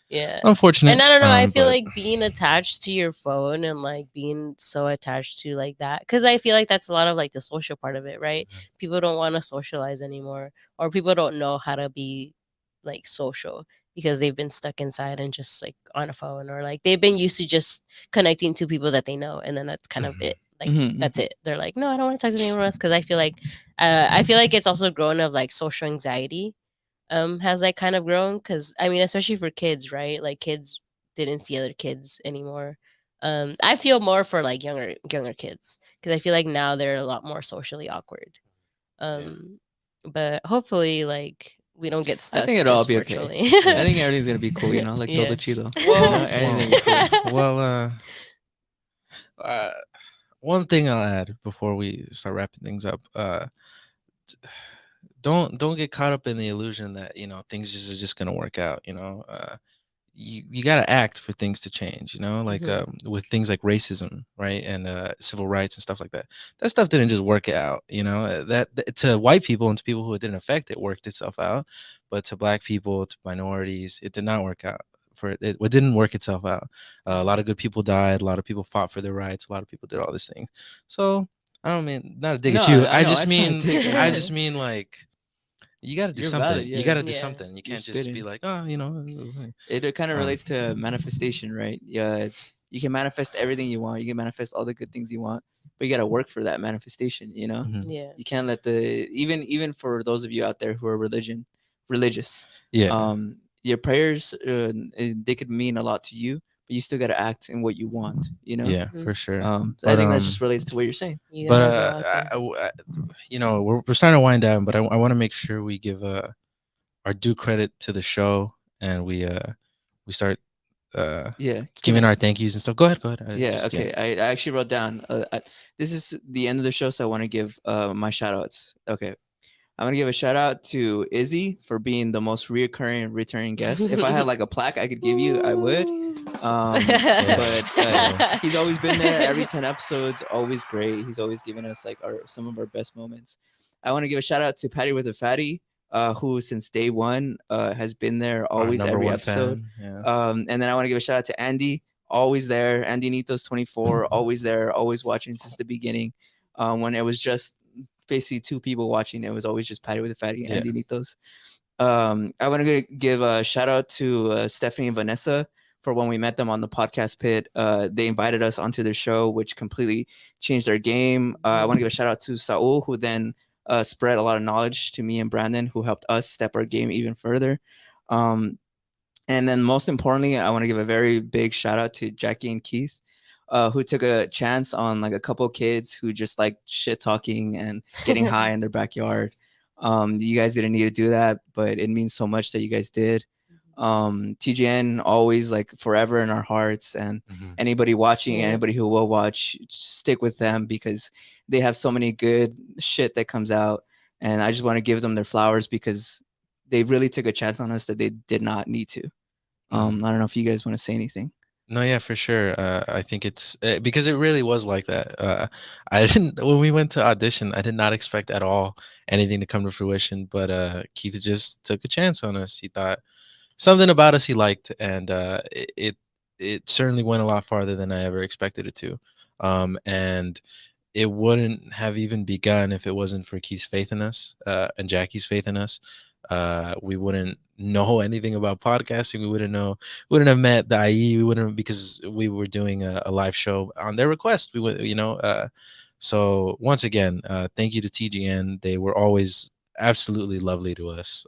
Yeah. And unfortunate. I don't know, I feel But like being attached to your phone and like being so attached to like that, because I feel like that's a lot of like the social part of it, right? Mhm. People don't want to socialize anymore, or people don't know how to be like social because they've been stuck inside and just like on a phone, or like they've been used to just connecting to people that they know, and then that's kind of Mhm. it. Like that's Mm-hmm. it. They're like, no, I don't want to talk to anyone else, because I feel like it's also grown of like social anxiety has like kind of grown, because I mean, especially for kids, right? Like kids didn't see other kids anymore. I feel more for like younger kids, because I feel like now they're a lot more socially awkward. Yeah. um but hopefully like we don't get I stuck think it'll all just be okay. virtually. I think everything's gonna be cool. Like Todo Yeah. Chido. Well, Everything will be cool. well, uh, one thing I'll add before we start wrapping things up. Don't get caught up in the illusion that things are just gonna work out. You got to act for things to change, like Mhm. with things like racism, right, and civil rights and stuff like that. That stuff didn't just work out, to white people and to people who it didn't affect, it worked itself out. But to black people, to minorities, it did not work out. It didn't work itself out. A lot of good people died, a lot of people fought for their rights, a lot of people did all these things. So I don't mean, not to dig No, at you, I I know. just I totally mean take it. I Yeah. just mean like you got to do You're valid. something. You got Yeah. to do Yeah. something. You You're can't just be spitting. like, oh, It kind of um, relates to manifestation, right? Yeah, you can manifest everything you want. You can manifest all the good things you want, but you got to work for that manifestation. mhm. Yeah. You can't let even for those of you out there who are religious, Yeah. your prayers they could mean a lot to you, but you still got to act in what you want. Yeah, Mhm. for sure. So I But think that just relates to what you're saying. You but gotta go out there. we're starting to wind down, but I want to make sure we give our due credit to the show, and we start Yeah, can giving I? our thank yous and stuff. Go ahead, go ahead. Yeah, Just okay. I actually wrote down. This is the end of the show, so I want to give my shout outs. Okay, I'm gonna give a shout out to Izzy for being the most reoccurring returning guest. If I had like a plaque I could give you, I would. But Yeah. he's always been there every 10 episodes. Always great. He's always giving us like some of our best moments. I want to give a shout out to Patty with a Fatty, who since day one has been there Our always number every one episode. fan. Yeah. And then I want to give a shout out to Andy, always there. Andy Nitos 24, always there, always watching since the beginning. When it was just basically two people watching, it was always just Patty with a Fatty and Yeah. Andy Nitos. I want to give a shout out to Stephanie and Vanessa for when we met them on the podcast pit. They invited us onto their show, which completely changed our game. I want to give a shout out to Saul, who then spread a lot of knowledge to me and Brandon, who helped us step our game even further. Um, and then most importantly, I want to give a very big shout out to Jackie and Keith, who took a chance on like a couple kids who just like shit talking and getting high in their backyard. You guys didn't need to do that, but it means so much that you guys did. TGN always like forever in our hearts, and Mhm. anybody watching, Yeah. anybody who will watch, stick with them because they have so many good shit that comes out. And I just want to give them their flowers because they really took a chance on us that they did not need to. Mhm. I don't know if you guys want to say anything. No, yeah, for sure. I think it's because it really was like that. I didn't when we went to audition, I did not expect at all anything to come to fruition. But Keith just took a chance on us. He thought something about us he liked, and it certainly went a lot farther than I ever expected it to. And it wouldn't have even begun if it wasn't for Keith's faith in us and Jackie's faith in us. We wouldn't know anything about podcasting. Wouldn't have met the IE. We wouldn't have, because we were doing a live show on their request. We would, so once again, thank you to TGN. They were always absolutely lovely to us.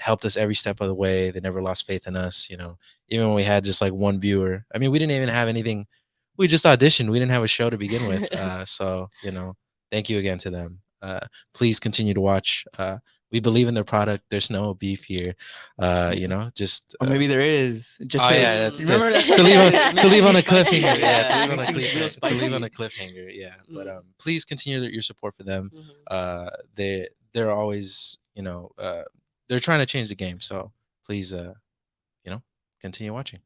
Helped us every step of the way. They never lost faith in us. Even when we had just like one viewer. I mean, we didn't even have anything. We just auditioned. We didn't have a show to begin with. So thank you again to them. Please continue to watch. We believe in their product. There's no beef here. Just Or maybe there is. Just oh to, yeah, that's remember that's to leave on it to leave on a makes things spicy. cliffhanger. Yeah, to Yeah, leave it on a makes things real cliffhanger. To leave on spicy. a cliffhanger. Yeah, but Mm. please continue your support for them. Mhm. They're always they're trying to change the game. So please continue watching.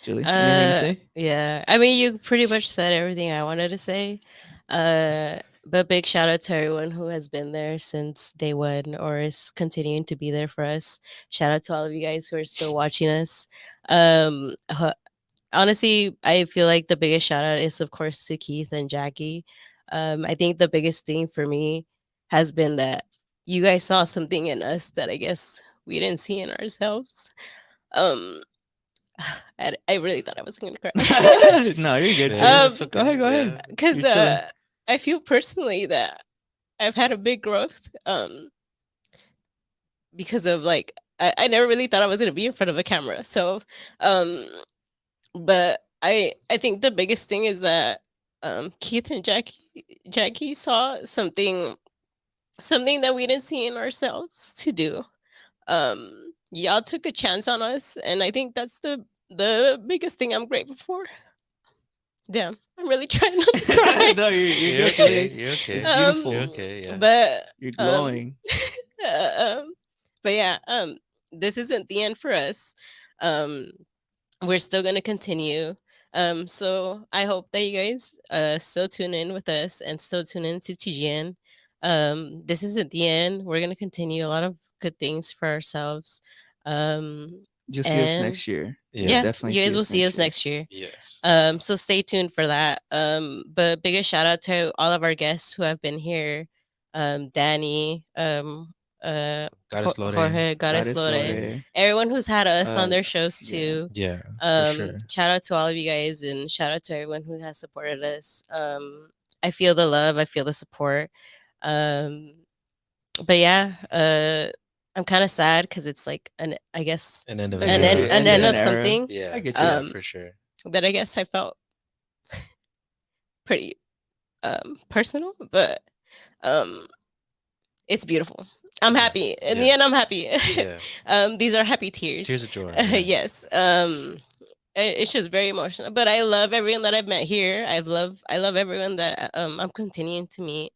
Julie, anything to say? Yeah. I mean, you pretty much said everything I wanted to say. But big shout out to everyone who has been there since day one or is continuing to be there for us. Shout out to all of you guys who are still watching us. Um, h- Honestly, I feel like the biggest shout out is, of course, to Keith and Jackie. I think the biggest thing for me has been that you guys saw something in us that I guess we didn't see in ourselves. Um, I really thought I was gonna cry. No, you're good. Yeah, Julie. it's Go okay. ahead. Go Yeah. ahead. Because You're chilling. I feel personally that I've had a big growth because of like I never really thought I was gonna be in front of a camera. So um but I think the biggest thing is that Keith and Jackie saw something that we didn't see in ourselves to do. Y'all took a chance on us, and I think that's the biggest thing I'm grateful for. Damn, I'm really trying not to cry. No, you're You're good, okay. Julie. You're okay. It's beautiful. You're okay. Yeah. But You're um glowing. uh, um but yeah, this isn't the end for us. Um we're still going to continue. So I hope that you guys still tune in with us and still tune in to TGN. This isn't the end. We're going to continue a lot of good things for ourselves. Um You'll see us and next year. You'll Yeah. yeah, definitely you see guys will us see next us year. next year. Yes. So stay tuned for that. But biggest shout out to all of our guests who have been here. Danny, Goddess Lore. Jorge, Goddess Goddess Lore, Lore. everyone who's had us on Uh, their shows yeah. too. Yeah, for sure. Shout out to all of you guys and shout out to everyone who has supported us. I feel the love, I feel the support. Um, but yeah, I'm kind of sad because it's like an I guess An end of Like an an era. an end end of an of era. something Yeah. I get you. Yeah, um for sure. that I guess I felt pretty personal, but um it's beautiful. I'm Yeah. happy. In the Yeah. end, I'm happy. Yeah. These are happy tears. Tears of joy. Yeah. Yes. It's just very emotional. But I love everyone that I've met here. I love everyone that I'm continuing to meet.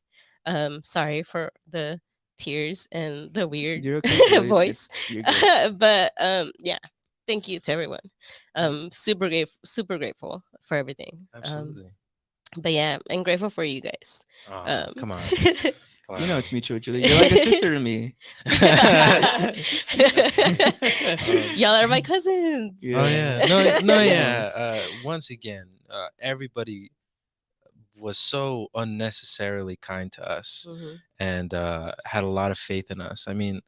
Sorry for the tears and the weird You're okay, Julie. voice. You're good. But yeah. Thank you to everyone. Super grateful for everything. Absolutely. But yeah, I'm grateful for you guys. Oh, come on. Come on. You know it's mutual, Julie. You're like a sister to me. Y'all are my cousins. Yeah. Oh yeah. No, no, yeah. Yes. Once again, everybody was so unnecessarily kind to us Mhm. and had a lot of faith in us. I mean,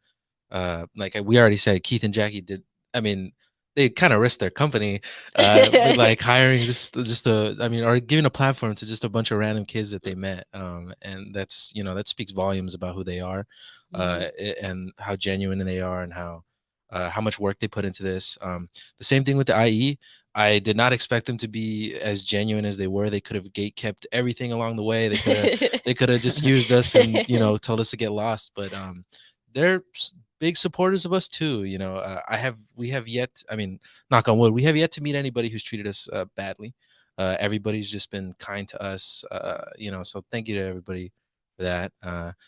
like we already said, Keith and Jackie did. I mean, they kind of risked their company, with like hiring just a. I mean, or giving a platform to just a bunch of random kids that they met. And that's that speaks volumes about who they are, Mhm. and how genuine they are, and how much work they put into this. The same thing with the IE. I did not expect them to be as genuine as they were. They could have gate kept everything along the way. They could have just used us and told us to get lost. But they're big supporters of us too. We have yet. I mean, knock on wood, we have yet to meet anybody who's treated us badly. Everybody's just been kind to us. So thank you to everybody for that.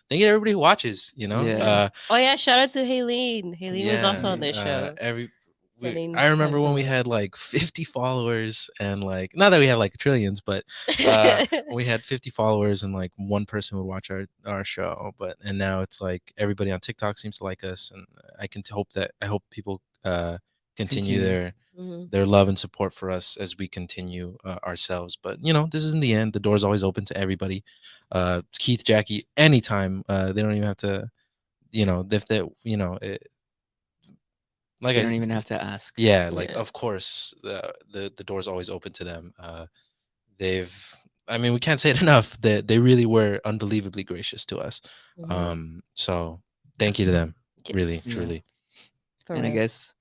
Thank you to everybody who watches. Yeah. Oh yeah, shout out to Haylene. Haylene was also on this uh, show. every Sending I remember when we hugs had like 50 followers and like not that we have like trillions, but and we had 50 followers and like one person would watch our show. And now it's like everybody on TikTok seems to like us, and I hope people continue Continue. Mhm. their love and support for us as we continue ourselves. But this isn't the end. The door's always open to everybody. Keith, Jackie, anytime. They don't even have to. If they, like They I don't even have to ask. yeah, like Yeah. of course the door's always open to them. They've I mean, we can't say it enough that they really were unbelievably gracious to us. So thank you to them, really, Yes. Yeah. truly. For And I real. guess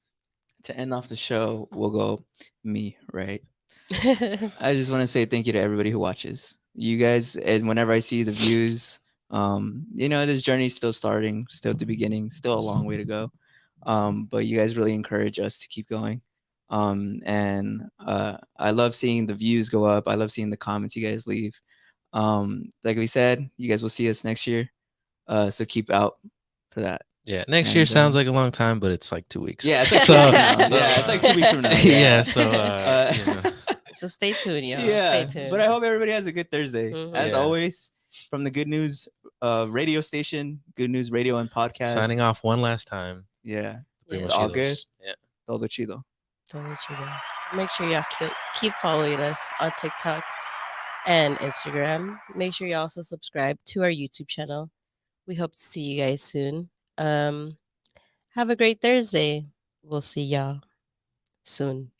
to end off the show, we'll go me, right? I just want to say thank you to everybody who watches. You guys, and whenever I see the views, this journey's still starting, still at the beginning, still a long way to go. But you guys really encourage us to keep going. And I love seeing the views go up. I love seeing the comments you guys leave. Like we said, you guys will see us next year. So keep out for that. Yeah, next year And sounds like a long time, but it's like 2 weeks. yeah, it's like So- 2 weeks from now. so, Yeah, it's like 2 weeks from now. Yeah, so So stay tuned, y'all. Yeah, Stay tuned. but I hope everybody has a good Thursday. Mhm. As Yeah. always, from the Good News radio station, Good News Radio and Podcast. signing off one last time. Yeah, Yes. it's all good. Yeah. Todo Chido. Todo Chido. Make sure y'all keep following us on TikTok and Instagram. Make sure you also subscribe to our YouTube channel. We hope to see you guys soon. Have a great Thursday. We'll see y'all soon.